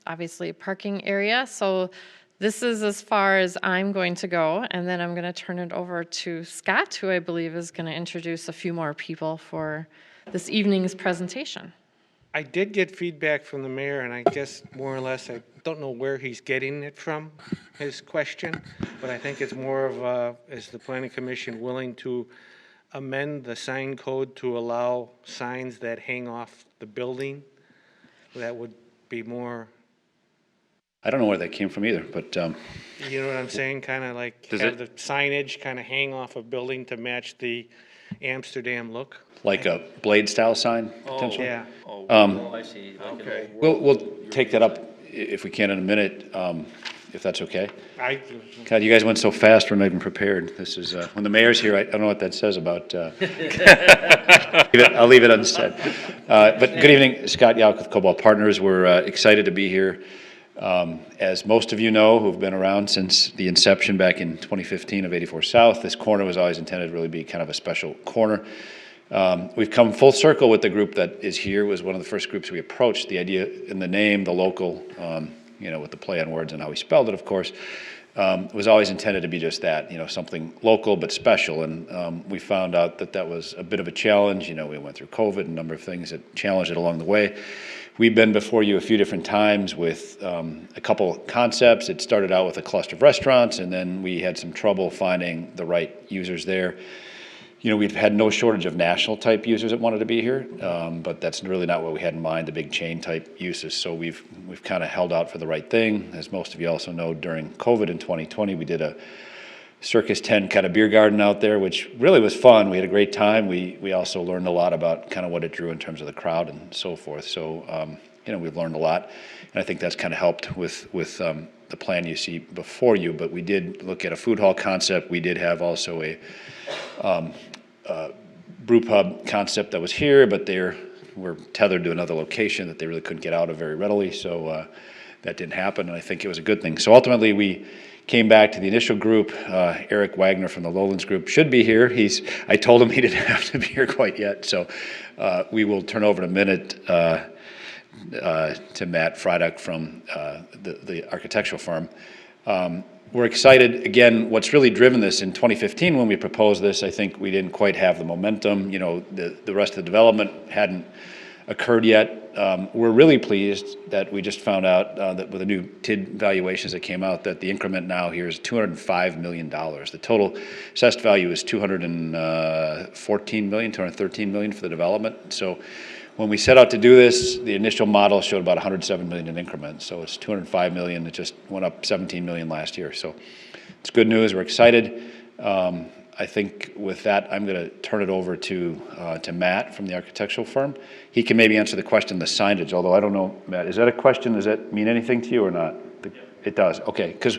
obviously a parking area. So this is as far as I'm going to go, and then I'm going to turn it over to Scott, who I believe is going to introduce a few more people for this evening's presentation. I did get feedback from the mayor, and I guess more or less, I don't know where he's getting it from, his question, but I think it's more of, is the planning commission willing to amend the sign code to allow signs that hang off the building? That would be more, I don't know where that came from either, but you know what I'm saying? Kind of like Does have the signage kind of hang off a building to match the Amsterdam look. like a blade style sign potentially. Yeah. Oh, I see. Like an Okay. We'll take that up if we can in a minute, if that's okay. I, God, you guys went so fast, we're not even prepared. This is, when the mayor's here, I don't know what that says about, I'll leave it unsaid. But good evening, Scott Yalk with Cobalt Partners. We're excited to be here. As most of you know, who've been around since the inception back in 2015 of 84 South, this corner was always intended to really be kind of a special corner. We've come full circle with the group that is here. It was one of the first groups we approached. The idea in the name, the local, with the play on words and how we spelled it, of course, was always intended to be just that, something local but special. And we found out that that was a bit of a challenge. We went through COVID, a number of things that challenged it along the way. We've been before you a few different times with a couple concepts. It started out with a cluster of restaurants, and then we had some trouble finding the right users there. We've had no shortage of national type users that wanted to be here, but that's really not what we had in mind, the big chain type uses. So we've kind of held out for the right thing. As most of you also know, during COVID in 2020, we did a Circus 10 kind of beer garden out there, which really was fun. We had a great time. We also learned a lot about kind of what it drew in terms of the crowd and so forth. So, we've learned a lot, and I think that's kind of helped with the plan you see before you. But we did look at a food hall concept. We did have also a brew pub concept that was here, but we're tethered to another location that they really couldn't get out of very readily. So that didn't happen, and I think it was a good thing. So ultimately, we came back to the initial group. Eric Wagner from the Lowlands Group should be here. I told him he didn't have to be here quite yet, so we will turn over in a minute to Matt Fryduk from the architectural firm. We're excited. Again, what's really driven this in 2015 when we proposed this, I think we didn't quite have the momentum. The rest of the development hadn't occurred yet. We're really pleased that we just found out that with the new TID valuations that came out, that the increment now here is $205 million. The total assessed value is $213 million for the development. So when we set out to do this, the initial model showed about $107 million in increments. So it's $205 million. It just went up $17 million last year. So it's good news. We're excited. I think with that, I'm going to turn it over to Matt from the architectural firm. He can maybe answer the question, the signage, although I don't know, Matt, is that a question? Does that mean anything to you or not? It does, okay. Because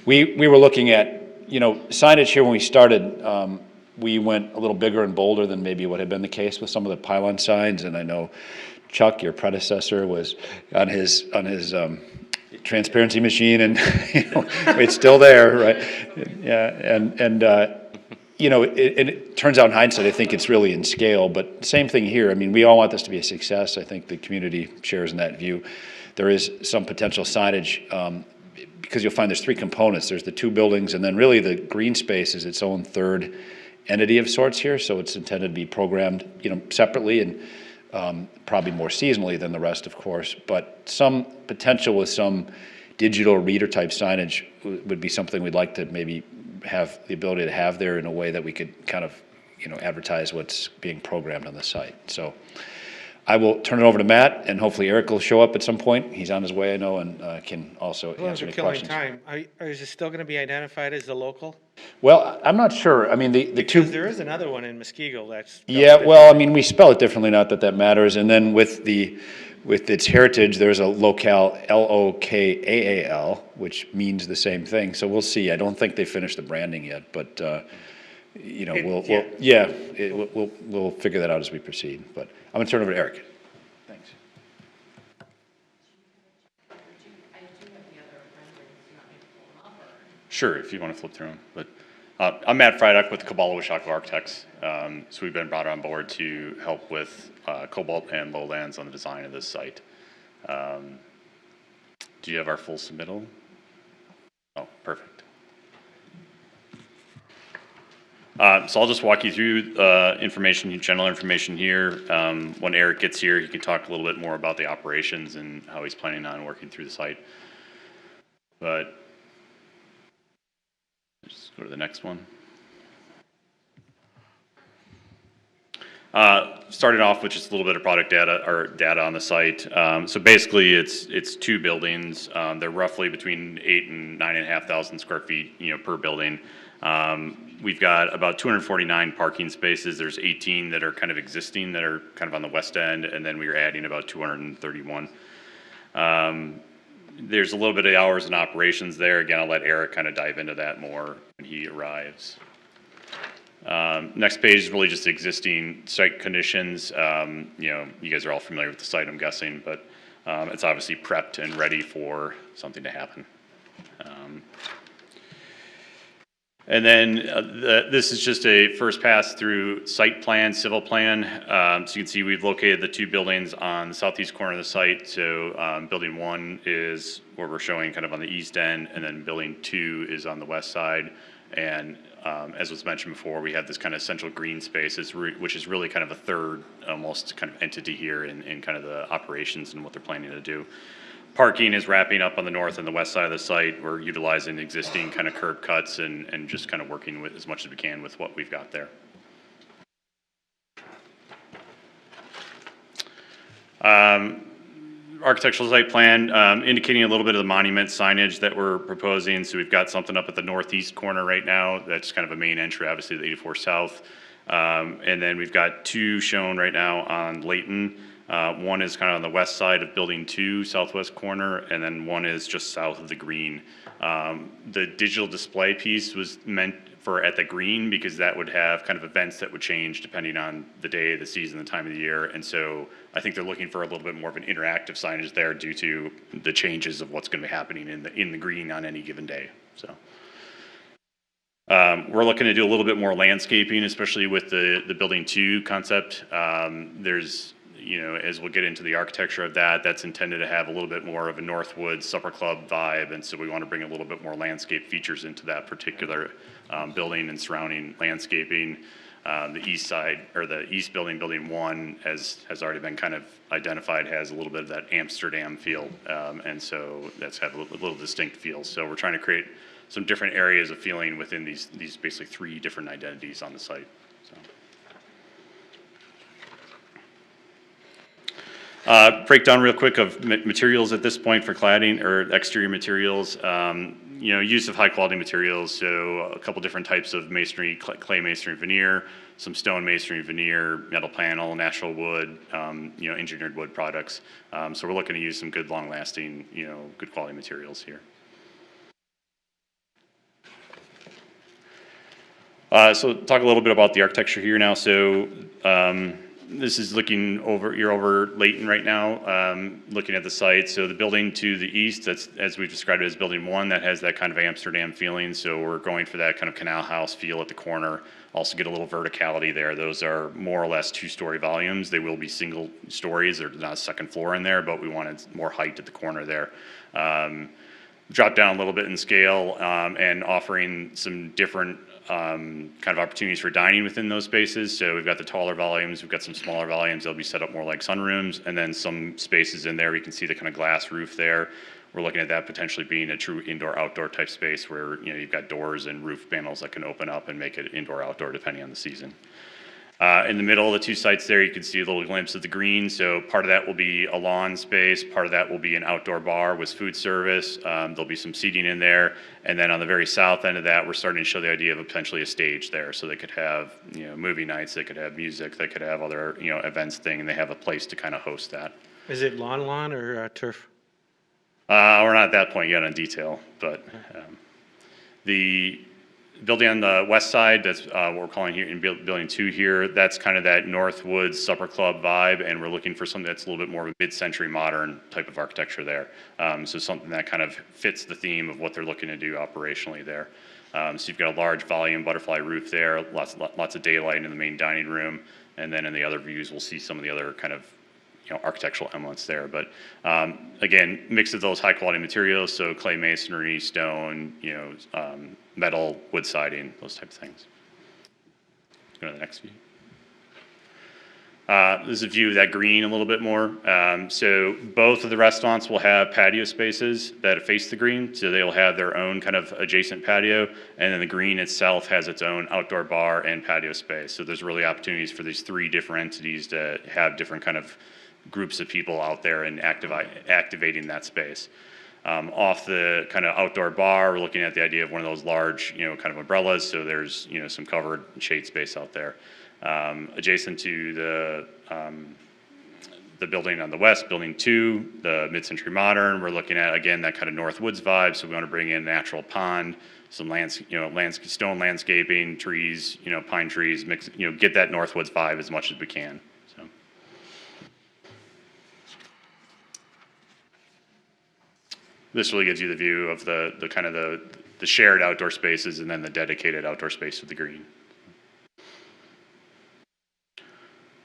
we were looking at, signage here when we started, we went a little bigger and bolder than maybe what had been the case with some of the pylon signs. And I know Chuck, your predecessor, was on his transparency machine, and it's still there, right? Yeah, it turns out in hindsight, I think it's really in scale, but same thing here. I mean, we all want this to be a success. I think the community shares in that view. There is some potential signage because you'll find there's 3 components. There's the 2 buildings, and then really the green space is its own third entity of sorts here. So it's intended to be programmed, separately and probably more seasonally than the rest, of course. But some potential with some digital reader type signage would be something we'd like to maybe have the ability to have there in a way that we could kind of advertise what's being programmed on the site. So I will turn it over to Matt, and hopefully Eric will show up at some point. He's on his way, I know, and can also As long as answer we're any killing questions. time, is it still going to be identified as the local? Well, I'm not sure. I mean, the two. Because there is another one in Muskego that's. spelled Yeah, well, I differently. mean, we spell it differently, not that that matters. And then with its heritage, there's a locale, Lokaal, which means the same thing. So we'll see. I don't think they finished the branding yet, but, we'll figure that out as we proceed. But I'm gonna turn it over to Eric. Thanks. Sure, if you want to flip through them. But I'm Matt Frydek with Kabbalah Wishaku Architects. So we've been brought on board to help with cobalt and lowlands on the design of this site. Do you have our full submittal? Oh, perfect. So I'll just walk you through general information here. When Eric gets here, he can talk a little bit more about the operations and how he's planning on working through the site. But just go to the next one. Starting off with just a little bit of product data or data on the site. So basically, it's two buildings. They're roughly between 8,000 and 9,500 square feet, per building. We've got about 249 parking spaces. There's 18 that are kind of existing that are kind of on the west end, and then we are adding about 231. There's a little bit of hours and operations there. Again, I'll let Eric kind of dive into that more when he arrives. Next page is really just existing site conditions. You guys are all familiar with the site, I'm guessing, but it's obviously prepped and ready for something to happen. And then this is just a first pass through site plan, civil plan. So you can see we've located the two buildings on the southeast corner of the site. So building 1 is where we're showing kind of on the east end, and then building 2 is on the west side. And as was mentioned before, we have this kind of central green space, which is really kind of a third almost kind of entity here in kind of the operations and what they're planning to do. Parking is wrapping up on the north and the west side of the site. We're utilizing existing kind of curb cuts and just kind of working with as much as we can with what we've got there. Architectural site plan indicating a little bit of the monument signage that we're proposing. So we've got something up at the northeast corner right now. That's kind of a main entry, obviously, the 84 South. And then we've got 2 shown right now on Layton. One is kind of on the west side of building 2, southwest corner, and then one is just south of the green. The digital display piece was meant for at the green because that would have kind of events that would change depending on the day, the season, the time of the year. And so I think they're looking for a little bit more of an interactive signage there due to the changes of what's going to be happening in the green on any given day. So we're looking to do a little bit more landscaping, especially with the building 2 concept. There's as we'll get into the architecture of that, that's intended to have a little bit more of a Northwood Supper Club vibe, and so we want to bring a little bit more landscape features into that particular building and surrounding landscaping. The east side, or the east building, building 1, has already been kind of identified, has a little bit of that Amsterdam feel, and so that's had a little distinct feel. So we're trying to create some different areas of feeling within these basically 3 different identities on the site. Breakdown real quick of materials at this point for cladding or exterior materials. Use of high quality materials. So a couple different types of masonry, clay masonry veneer, some stone masonry veneer, metal panel, natural wood, engineered wood products. So we're looking to use some good long lasting, good quality materials here. So talk a little bit about the architecture here now. So this is you're over Layton right now, looking at the site. So the building to the east, that's, as we've described it as building 1, that has that kind of Amsterdam feeling. So we're going for that kind of canal house feel at the corner. Also get a little verticality there. Those are more or less 2-story volumes. They will be single stories. There's not a second floor in there, but we wanted more height at the corner there. Drop down a little bit in scale and offering some different kind of opportunities for dining within those spaces. So we've got the taller volumes, we've got some smaller volumes. They'll be set up more like sunrooms, and then some spaces in there. You can see the kind of glass roof there. we're looking at that potentially being a true indoor-outdoor type space where, you've got doors and roof panels that can open up and make it indoor-outdoor depending on the season. In the middle of the two sites there, you can see a little glimpse of the green. So part of that will be a lawn space. Part of that will be an outdoor bar with food service. There'll be some seating in there. And then on the very south end of that, we're starting to show the idea of potentially a stage there. So they could have, movie nights, they could have music, they could have other, events thing, and they have a place to kind of host that. Is it lawn or turf? We're not at that point yet on detail, but the building on the west side, that's what we're calling here in building 2 here, that's kind of that Northwoods Supper Club vibe, and we're looking for something that's a little bit more of a mid-century modern type of architecture there. So something that kind of fits the theme of what they're looking to do operationally there. So you've got a large volume butterfly roof there, lots of daylight in the main dining room, and then in the other views, we'll see some of the other kind of architectural elements there. But again, mix of those high quality materials, so clay masonry, stone, metal, wood siding, those types of things. Go to the next view. This is a view of that green a little bit more. So both of the restaurants will have patio spaces that face the green, so they'll have their own kind of adjacent patio, and then the green itself has its own outdoor bar and patio space. So there's really opportunities for these 3 different entities to have different kind of groups of people out there and activating that space. Off the kind of outdoor bar, we're looking at the idea of one of those large, kind of umbrellas, so there's, some covered shade space out there. Adjacent to the building on the west, building 2, the mid-century modern, we're looking at, again, that kind of Northwoods vibe, so we want to bring in natural pond, some stone landscaping, trees, pine trees, mix, get that Northwoods vibe as much as we can. So. This really gives you the view of the kind of the shared outdoor spaces and then the dedicated outdoor space with the green.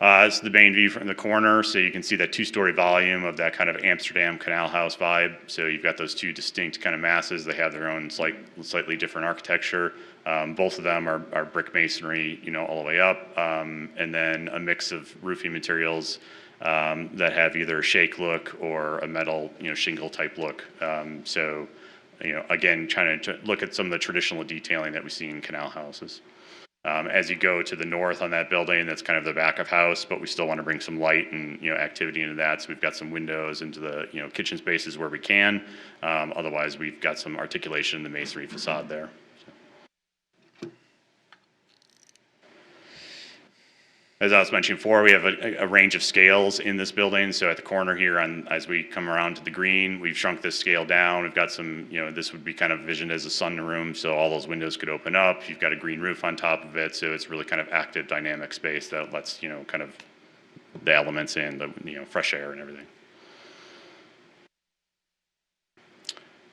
This is the main view from the corner, so you can see that 2-story volume of that kind of Amsterdam canal house vibe. So you've got those 2 distinct kind of masses. They have their own slightly different architecture. Both of them are brick masonry, all the way up, and then a mix of roofing materials that have either a shake look or a metal, shingle type look. So, again, trying to look at some of the traditional detailing that we see in canal houses. As you go to the north on that building, that's kind of the back of house, but we still want to bring some light and activity into that. So we've got some windows into the kitchen spaces where we can. Otherwise, we've got some articulation in the masonry facade there. As I was mentioning before, we have a range of scales in this building. So at the corner here, as we come around to the green, we've shrunk this scale down. We've got some, this would be kind of visioned as a sunroom, so all those windows could open up. You've got a green roof on top of it, so it's really kind of active, dynamic space that lets, kind of the elements in, the, fresh air and everything.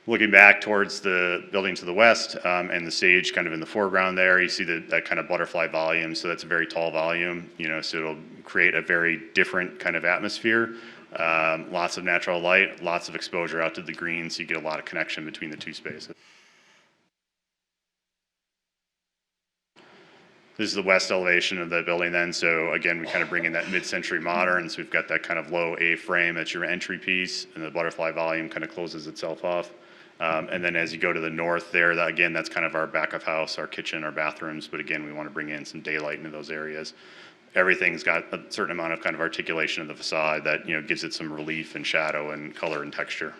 Looking back towards the building to the west and the stage kind of in the foreground there, you see that kind of butterfly volume. So that's a very tall volume, so it'll create a very different kind of atmosphere. Lots of natural light, lots of exposure out to the green, so you get a lot of connection between the 2 spaces. This is the west elevation of the building then. So again, we kind of bring in that mid-century modern. So we've got that kind of low A-frame, that's your entry piece, and the butterfly volume kind of closes itself off. And then as you go to the north there, again, that's kind of our back of house, our kitchen, our bathrooms. But again, we want to bring in some daylight into those areas. Everything's got a certain amount of kind of articulation of the facade that, gives it some relief and shadow and color and texture.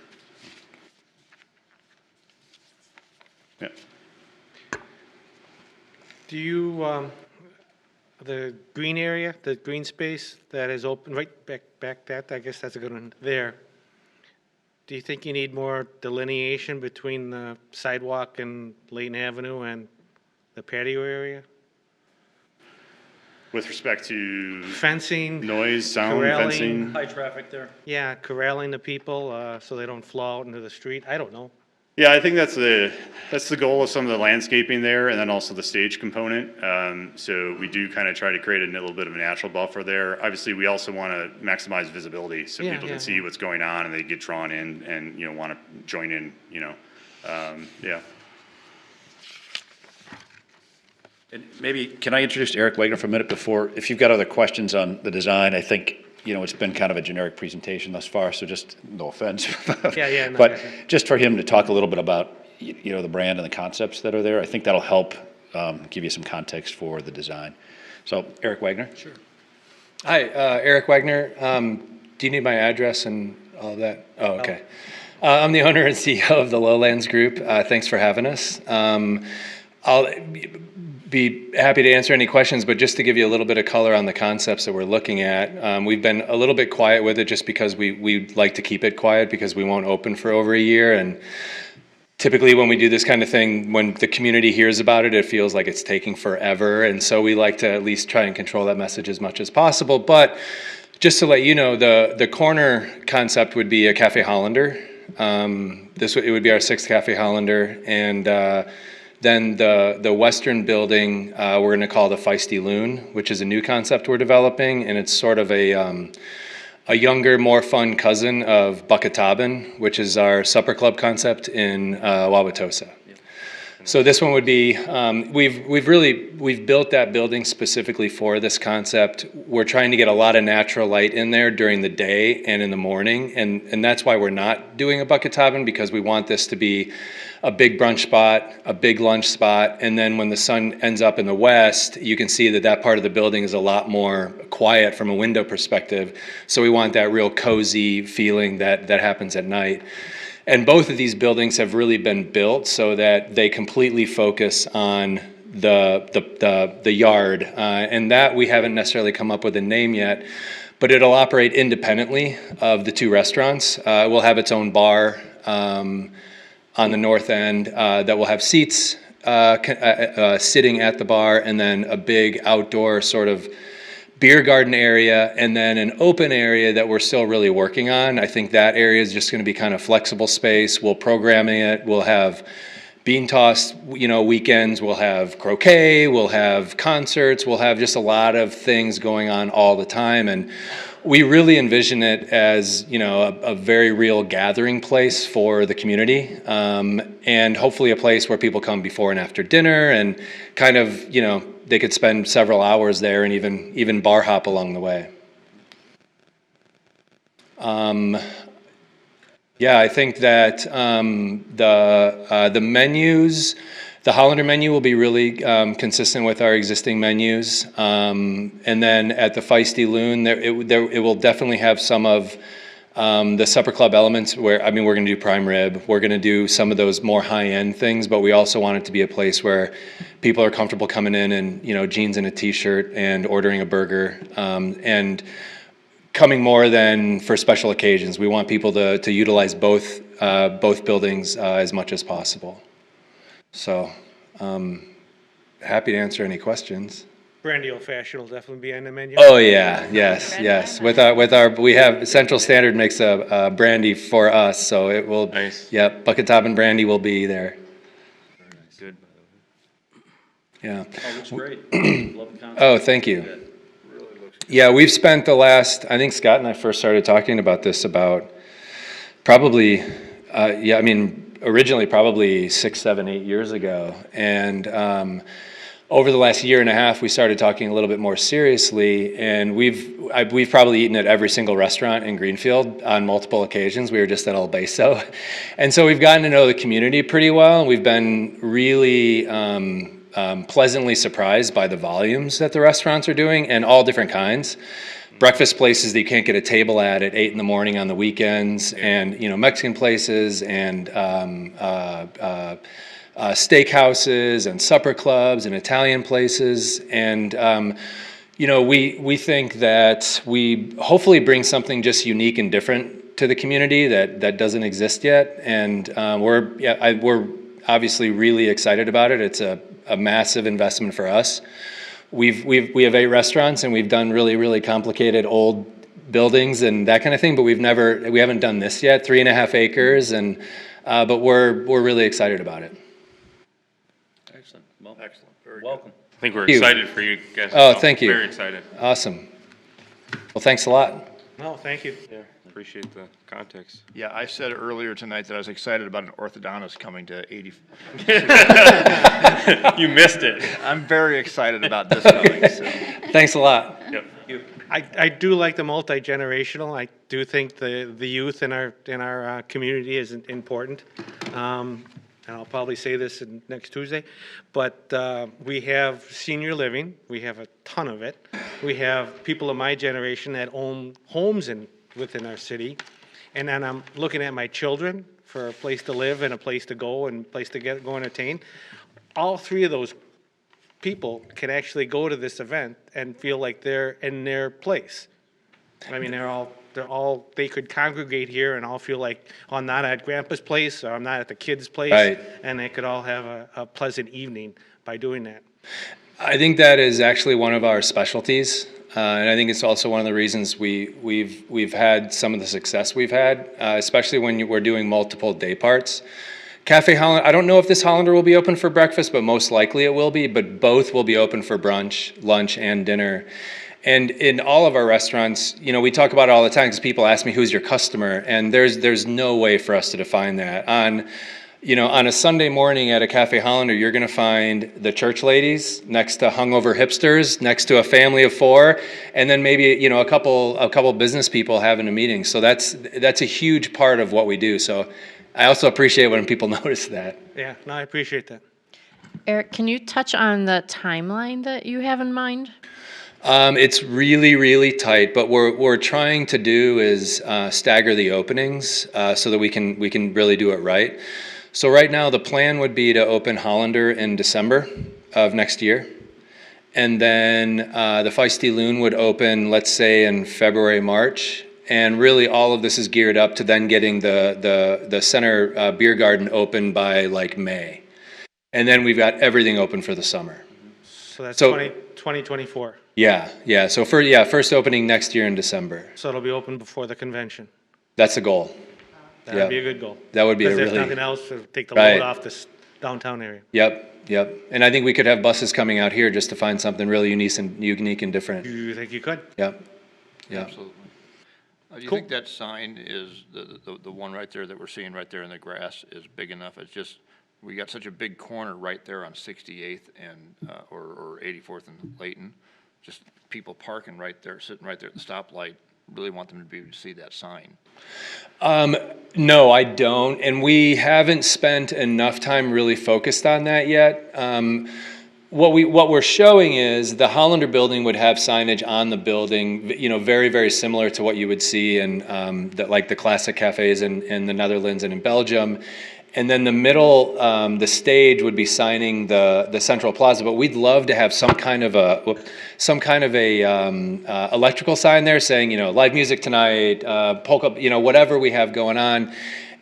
Yeah. Do you, the green area, the green space that is open, right back that, I guess that's a good one, there. Do you think you need more delineation between the sidewalk and Layton Avenue and the patio area? With respect to Fencing? noise, sound, corralling. fencing? High traffic there. Yeah, corralling the people so they don't flow out into the street. I don't know. Yeah, I think that's the goal of some of the landscaping there, and then also the stage component. So we do kind of try to create a little bit of a natural buffer there. Obviously, we also want to maximize visibility so people can see what's going on and they get drawn in and want to join in. Yeah. And maybe, can I introduce Eric Wagner for a minute before, if you've got other questions on the design, I think it's been kind of a generic presentation thus far, so just, no offense. Yeah, no, But gotcha. just for him to talk a little bit about, the brand and the concepts that are there, I think that'll help give you some context for the design. So, Eric Wagner? Sure. Hi, Eric Wagner. Do you need my address and all of that? Oh, okay. I'm the owner and CEO of the Lowlands Group. Thanks for having us. I'll be happy to answer any questions, but just to give you a little bit of color on the concepts that we're looking at, we've been a little bit quiet with it just because we like to keep it quiet because we won't open for over a year. And typically when we do this kind of thing, when the community hears about it, it feels like it's taking forever. And so we like to at least try and control that message as much as possible. But just to let you know, the corner concept would be a Cafe Hollander. It would be our 6th Cafe Hollander. And then the western building, we're going to call the Feisty Loon, which is a new concept we're developing. And it's sort of a younger, more fun cousin of Buckataben, which is our supper club concept in Wauwatosa. So this one would be, we've built that building specifically for this concept. We're trying to get a lot of natural light in there during the day and in the morning, and that's why we're not doing a Buckataben, because we want this to be a big brunch spot, a big lunch spot, and then when the sun ends up in the west, you can see that part of the building is a lot more quiet from a window perspective. So we want that real cozy feeling that happens at night. And both of these buildings have really been built so that they completely focus on the yard. And that we haven't necessarily come up with a name yet, but it'll operate independently of the 2 restaurants. It will have its own bar on the north end that will have seats sitting at the bar, and then a big outdoor sort of beer garden area, and then an open area that we're still really working on. I think that area is just going to be kind of flexible space. We'll programming it. We'll have bean toss, weekends. We'll have croquet. We'll have concerts. We'll have just a lot of things going on all the time. And we really envision it as, a very real gathering place for the community, and hopefully a place where people come before and after dinner, and kind of, they could spend several hours there and even bar hop along the way. I think that the menus, the Hollander menu will be really consistent with our existing menus. And then at the Feisty Loon, it will definitely have some of the supper club elements where, we're going to do prime rib. We're going to do some of those more high-end things, but we also want it to be a place where people are comfortable coming in jeans and a t-shirt and ordering a burger, and coming more than for special occasions. We want people to utilize both buildings as much as possible. So, happy to answer any questions. Brandy Old Fashioned will definitely be on the menu. Oh yeah, yes. With our, we have Central Standard makes a brandy for us, so it will. Nice. Yep, Buckataben brandy will be there. Good. Yeah. Oh, looks great. Love the concept. Oh, thank you. Yeah, we've spent the last, I think Scott and I first started talking about this about probably, originally probably 6, 7, 8 years ago. And over the last year and a half, we started talking a little bit more seriously, and we've probably eaten at every single restaurant in Greenfield on multiple occasions. We were just at El Beso. And so we've gotten to know the community pretty well, and we've been really pleasantly surprised by the volumes that the restaurants are doing, and all different kinds. Breakfast places that you can't get a table at 8 in the morning on the weekends, and Mexican places, and steakhouses, and supper clubs, and Italian places, and we think that we hopefully bring something just unique and different to the community that doesn't exist yet, and we're obviously really excited about it. It's a massive investment for us. We have 8 restaurants, and we've done really, really complicated old buildings and that kind of thing, but we haven't done this yet. 3.5 acres, and but we're really excited about it. Excellent. Well, Excellent. Very welcome. I think we're Thank you. excited for you guys. Oh, thank you. Very excited. Awesome. Well, thanks a lot. No, thank you. Yeah, appreciate the context. Yeah, I said earlier tonight that I was excited about an orthodontist coming to 80. You missed it. I'm very excited about this coming, so. Thanks a lot. Yep. I do like the multi-generational. I do think the youth in our community is important. And I'll probably say this next Tuesday, but we have senior living. We have a ton of it. We have people of my generation that own homes within our city. And then I'm looking at my children for a place to live and a place to go and a place to go entertain. All three of those people can actually go to this event and feel like they're in their place. I mean, they could congregate here and all feel like, oh, I'm not at grandpa's place, or I'm not at the kid's place. Right. And they could all have a pleasant evening by doing that. I think that is actually one of our specialties, and I think it's also one of the reasons we've had some of the success we've had, especially when we're doing multiple day parts. Cafe Holland, I don't know if this Hollander will be open for breakfast, but most likely it will be, but both will be open for brunch, lunch, and dinner. And in all of our restaurants, you know, we talk about it all the time because people ask me, who's your customer? And there's no way for us to define that. On a Sunday morning at a Cafe Hollander, you're going to find the church ladies next to hungover hipsters, next to a family of four, and then maybe, you know, a couple business people having a meeting. So that's a huge part of what we do. So I also appreciate when people notice that. Yeah, no, I appreciate that. Eric, can you touch on the timeline that you have in mind? It's really, really tight, but what we're trying to do is stagger the openings so that we can really do it right. So right now, the plan would be to open Hollander in December of next year. And then the Feisty Loon would open, let's say, in February, March. And really, all of this is geared up to then getting the center beer garden open by like May. And then we've got everything open for the summer. So that's 2024. Yeah. So first opening next year in December. So it'll be open before the convention. That's the goal. That'd be a good goal. That would be a Because really. if nothing else, it'll take the Right. load off this downtown area. Yep. And I think we could have buses coming out here just to find something really unique and different. You think you could? Yep. Absolutely. Do you think that sign is, the one right there that we're seeing right there in the grass is big enough? It's just, we got such a big corner right there on 68th and, or 84th and Layton. Just people parking right there, sitting right there at the stoplight. Really want them to be able to see that sign. No, I don't. And we haven't spent enough time really focused on that yet. What we're showing is the Hollander building would have signage on the building, you know, very, very similar to what you would see in like the classic cafes in the Netherlands and in Belgium. And then the middle, the stage would be signing the central plaza. But we'd love to have some kind of a electrical sign there saying, you know, live music tonight, polka, you know, whatever we have going on.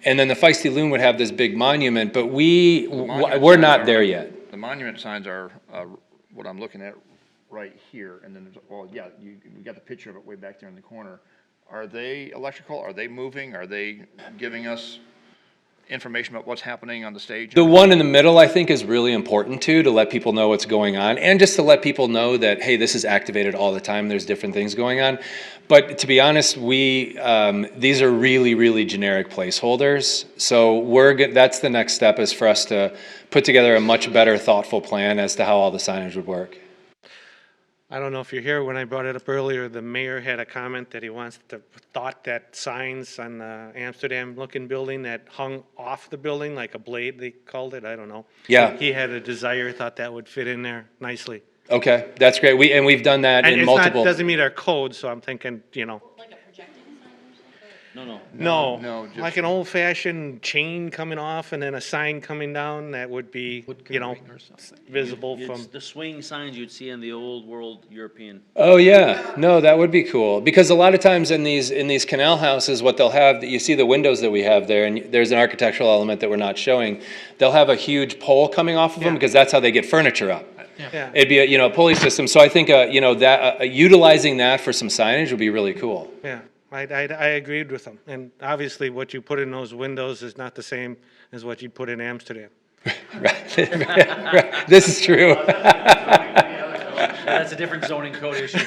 And then the Feisty Loon would have this big monument, but we're not there yet. The monument signs are what I'm looking at right here, and then we got the picture of it way back there in the corner. Are they electrical? Are they moving? Are they giving us information about what's happening on the stage? The one in the middle, I think, is really important too, to let people know what's going on, and just to let people know that, hey, this is activated all the time. There's different things going on. But to be honest, these are really, really generic placeholders. So that's the next step, is for us to put together a much better, thoughtful plan as to how all the signage would work. I don't know if you're here, when I brought it up earlier, the mayor had a comment that he thought that signs on the Amsterdam-looking building that hung off the building, like a blade, they called it, I don't know. Yeah. He had a desire, thought that would fit in there nicely. Okay, that's great. We've done that And in it's multiple. doesn't meet our code, so I'm thinking, you know. No, just like an old-fashioned chain coming off and then a sign coming down that would be, you know, visible It's from. the swing signs you'd see in the old world European. Oh yeah, no, that would be cool, because a lot of times in these canal houses, what they'll have, you see the windows that we have there, and there's an architectural element that we're not showing. They'll have a huge pole coming off of them, because that's how they get furniture up. Yeah. It'd be a pulley system. So I think that utilizing that for some signage would be really cool. Yeah, I agreed with him. And obviously what you put in those windows is not the same as what you'd put in Amsterdam. Right. This is true. That's a different zoning code issue.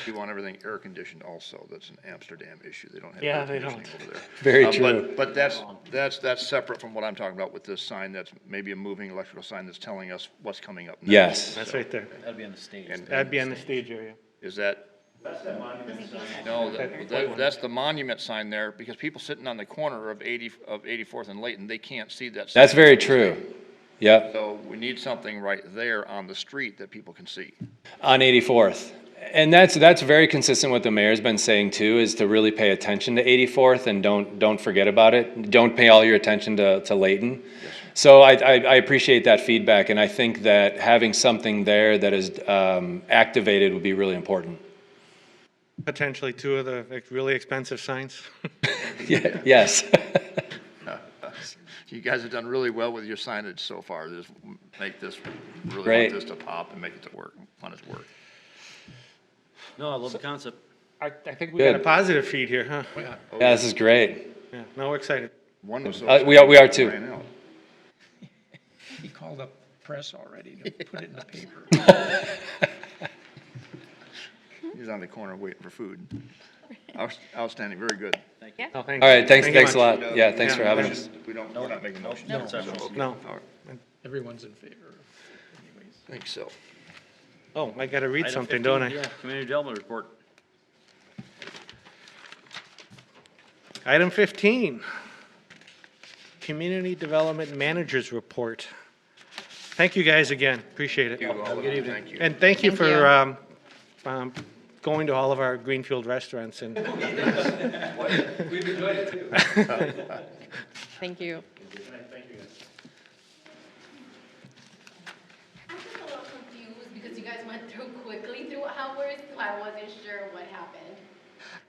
You want everything air conditioned also. That's an Amsterdam issue. They don't have Yeah, air they conditioning don't. over there. Very true. But that's separate from what I'm talking about with this sign. That's maybe a moving electrical sign that's telling us what's coming up next. Yes. That's right there. That'd be on the stage. That'd be on the stage area. Is that? No, that's the monument sign there, because people sitting on the corner of 84th and Layton, they can't see that sign. That's very true. Yep, So we need something right there on the street that people can see. on 84th. And that's very consistent with what the mayor's been saying too, is to really pay attention to 84th and don't forget about it. Don't pay all your attention to Layton. So I appreciate that feedback, and I think that having something there that is activated would be really important. Potentially two of the like, really expensive signs. Yeah, yes. You guys have done really well with your signage so far. Just make this, really Great. want this to pop and make it to work, want it to work. No, I love the concept. I think we got a Good. positive feed here, huh? Yeah, this is great. Yeah, no, we're excited. One was so We are too. ran out. He called up press already to put it in the paper. He's on the corner waiting for food. Outstanding, very good. No, thank All you. right, thanks Thank you a much. lot. Yeah, thanks for having us. We're not making a motion. No. No. All right, Everyone's in favor of anyways. I think so. Oh, I gotta read Item something, 15, don't I? Yeah, community development report. Item 15, Community Development Managers Report. Thank you guys again, appreciate it. Thank you. And thank you Thank for going to all of our Greenfield restaurants and. We've enjoyed it too. Thank you. I'm just a little confused because you guys went through quickly through hours, so I wasn't sure what happened.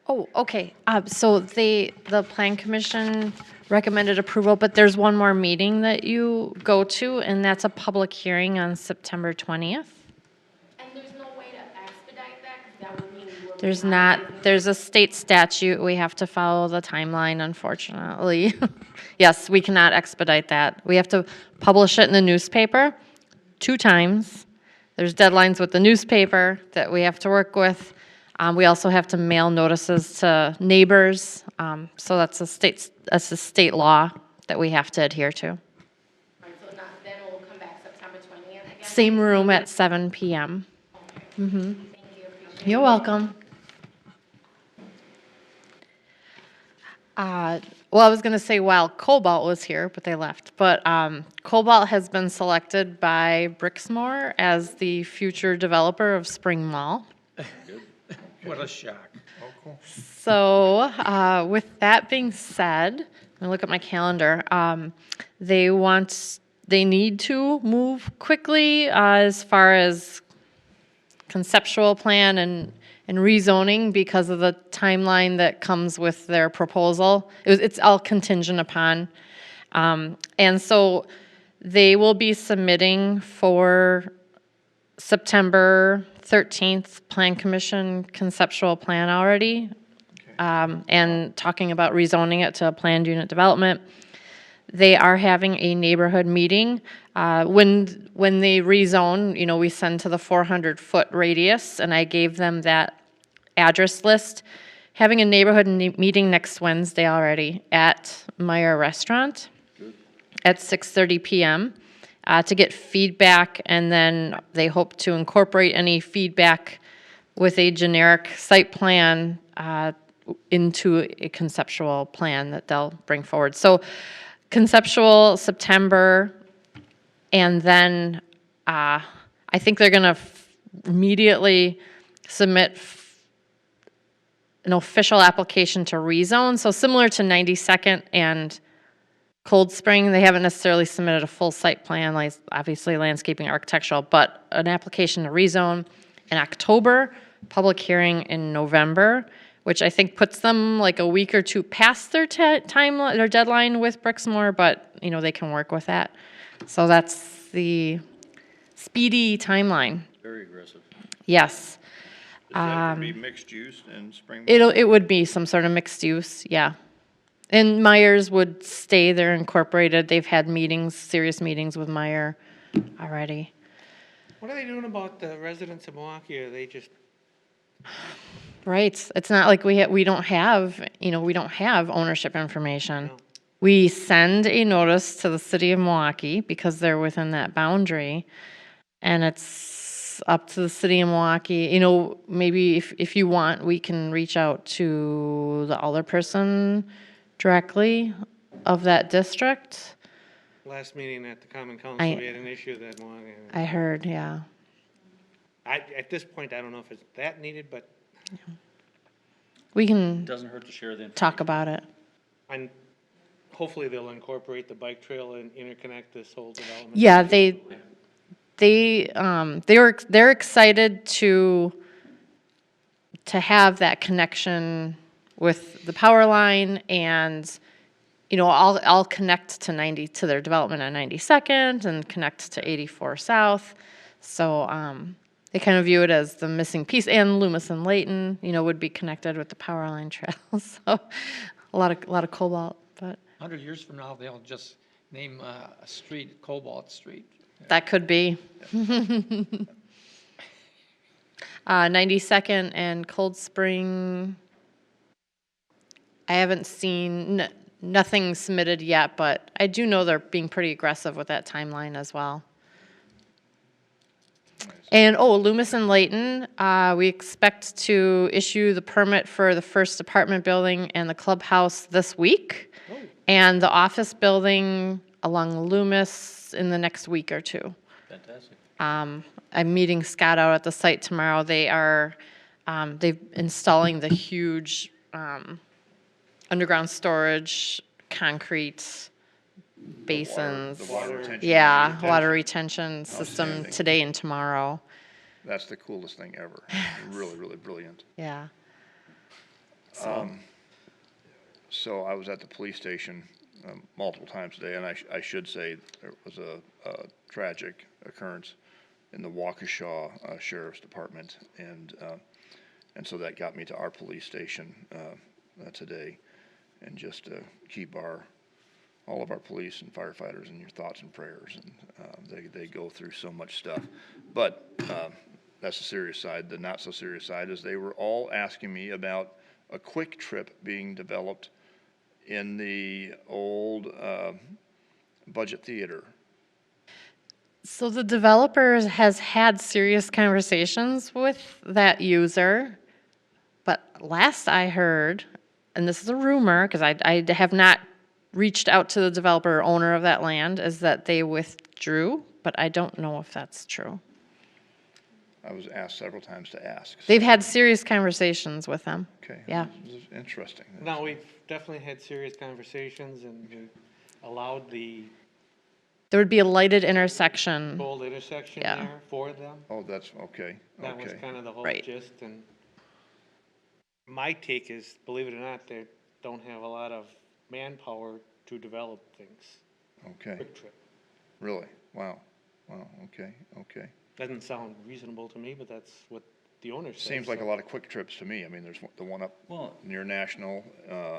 Oh, okay. So the Plan Commission recommended approval, but there's one more meeting that you go to, and that's a public hearing on September 20th. And there's no way to expedite that, because that would mean we were. There's behind. not, there's a state statute. We have to follow the timeline, unfortunately. Yes, we cannot expedite that. We have to publish it in the newspaper 2 times. There's deadlines with the newspaper that we have to work with. We also have to mail notices to neighbors. So that's a state law that we have to adhere to. Right, so not, then we'll come back September 20th again? Same room at 7 PM. Thank you, appreciate it. You're welcome. Well, I was going to say while Cobalt was here, but they left. But Cobalt has been selected by Brixmor as the future developer of Spring Mall. What a shock. So with that being said, let me look at my calendar. They need to move quickly as far as conceptual plan and rezoning because of the timeline that comes with their proposal. It's all contingent upon. And so they will be submitting for September 13th Plan Commission conceptual plan already, and talking about rezoning it to a planned unit development. They are having a neighborhood meeting. When they rezone, we send to the 400-foot radius, and I gave them that address list. Having a neighborhood meeting next Wednesday already at Meyer Restaurant at 6:30 p.m. To get feedback, and then they hope to incorporate any feedback with a generic site plan into a conceptual plan that they'll bring forward. So conceptual September, and then I think they're going to immediately submit an official application to rezone. So similar to 92nd and Cold Spring, they haven't necessarily submitted a full site plan, like obviously landscaping, architectural, but an application to rezone in October, public hearing in November, which I think puts them like a week or 2 past their their deadline with Brixmor, but they can work with that. So that's the speedy timeline. Very aggressive. Yes. Is that to be mixed use in Spring? It would be some sort of mixed use, yeah. And Myers would stay there incorporated. They've had serious meetings with Meyer already. What are they doing about the residents of Milwaukee? Are they just, Right. It's not like we don't have ownership information. No. We send a notice to the city of Milwaukee because they're within that boundary, and it's it's up to the city of Milwaukee. You know, maybe if you want, we can reach out to the alderperson directly of that district. Last meeting at the Common I- Council, we had an issue that one. I heard, yeah. At this point, I don't know if it's that needed, but We can Doesn't hurt to share the information. talk about it. I'm, hopefully they'll incorporate the bike trail and interconnect this whole development. Yeah, they're excited to have that connection with the power line, and you know, I'll connect to their development on 92nd and connect to 84 South. So they kind of view it as the missing piece, and Loomis and Layton, you know, would be connected with the power line trail. So a lot of cobalt, but 100 years from now, they'll just name a street Cobalt Street. that could be. 92nd and Cold Spring, I haven't seen, nothing submitted yet, but I do know they're being pretty aggressive with that timeline as well. And, Loomis and Layton, we expect to issue the permit for the first apartment building and the clubhouse this week, and the office building along Loomis in the next week or two. Fantastic. I'm meeting Scott out at the site tomorrow. They've installing the huge underground storage, concrete basins. The water retention. Yeah, water retention system Outstanding. today and tomorrow. That's the coolest thing ever. Really, really brilliant. Yeah. So I was at the police station multiple times today, and I should say there was a tragic occurrence in the Waukesha Sheriff's Department, and so that got me to our police station today, and just to keep all of our police and firefighters in your thoughts and prayers, and they go through so much stuff. But that's the serious side. The not so serious side is they were all asking me about a quick trip being developed in the old budget theater. So the developer has had serious conversations with that user, but last I heard, and this is a rumor, because I have not reached out to the developer or owner of that land, is that they withdrew, but I don't know if that's true. I was asked several times to ask. They've had serious conversations with them. Okay. Yeah. This is interesting. No, we've definitely had serious conversations, and we allowed the There would be a lighted intersection. gold intersection Yeah. there for them. Oh, that's, okay, That was okay. kind of the whole Right. gist, and my take is, believe it or not, they don't have a lot of manpower to develop things. Okay, Quick trip. really? Wow, okay. Doesn't sound reasonable to me, but that's what the owner says. Seems like a so- lot of quick trips to me. I mean, there's the one up Well, near National,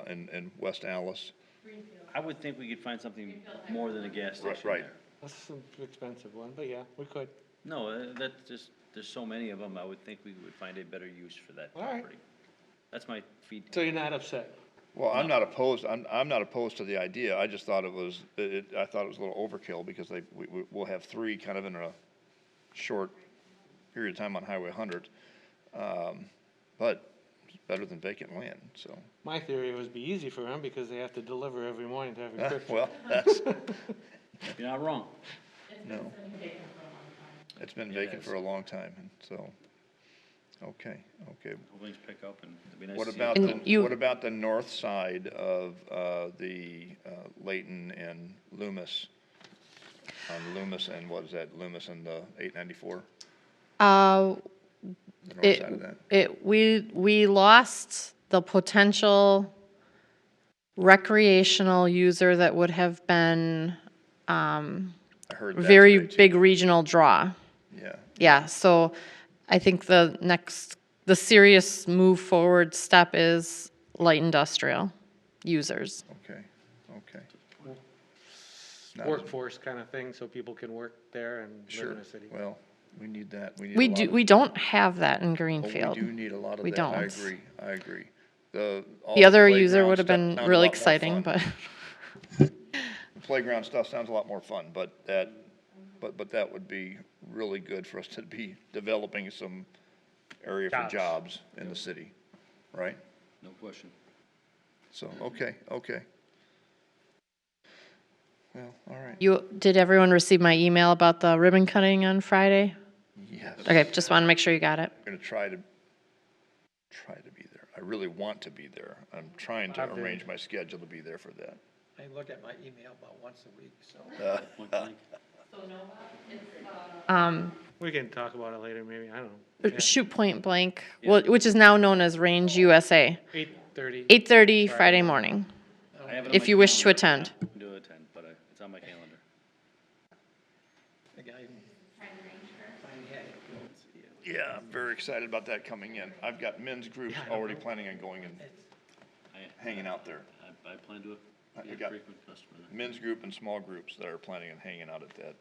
and West Allis. I would think we could find something more than a gas Right, station right. there. That's an expensive one, but yeah, we could. No, that's just, there's so many of them, I would think we would find a better use for that All right. property. That's my feedback. So you're not upset? Well, I'm not opposed, I'm not opposed to the idea. I just thought I thought it was a little overkill, because we'll have three kind of in a short period of time on Highway 100. But it's better than vacant land, so. My theory would be easy for them because they have to deliver every morning to every Quick Trip. Well, that's, You're not wrong. no. It's been Yeah, vacant it for a long time, and so, okay. Hope things pick up, and it'd be nice What to see. about, And you- what about the north side of the Layton and Loomis? On Loomis and, what is that, Loomis and the 894? The north side of that? We lost the potential recreational user that would have been I heard that very today, too. big regional draw. Yeah, Yeah, so I think the serious move forward step is light industrial users. okay. Not as- Workforce kind of thing, so people can work there and live Sure, in a city. well, we need that. We need a We lot do, of- we don't have that in Oh, Greenfield. we do need a lot of We that. don't. I agree. All The other user playground would have stuff been sounds a really lot more exciting, fun. but The playground stuff sounds a lot more fun, but that would be really good for us to be developing some area for Jobs. jobs in the city, right? No question. So, okay. Well, all right. Did everyone receive my email about the ribbon cutting on Friday? Yes. Okay, just want to make sure you got it. I'm gonna try to be there. I really want to be there. I'm trying to arrange my schedule to be there for that. I look at my email about once a week, so. Point blank. We can talk about it later, maybe, I don't know. Yeah. Shoot Point Blank, which is now known as Range USA, 8:30. 8:30 Friday morning, I have it on if my you wish to calendar. attend. I can do attend, but it's on my calendar. The guy finally had it. Yeah, I'm very excited about that coming in. I've got men's groups already planning on going and hanging out there. I plan to be I a got frequent customer there. men's group and small groups that are planning on hanging out at that,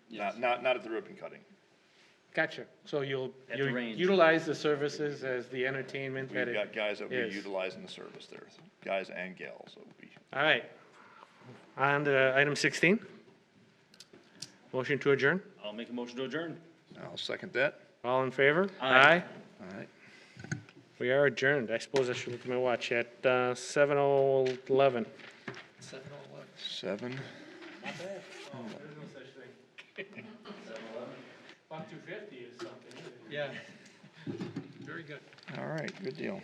Yes. not at the ribbon cutting. Gotcha. So you'll At the range. utilize the services as the entertainment that We've it got guys that will be is. utilizing the service there, guys and gals that will be. All right. On to item 16. Motion to adjourn. I'll make a motion to adjourn. I'll second that. All in favor? Aye. All right. We are adjourned. I suppose I should look at my watch at 7:11. 7:11. 7. Not bad. Oh, there's no such thing. Buck 250 is something. Yeah. Very good. All right, good deal.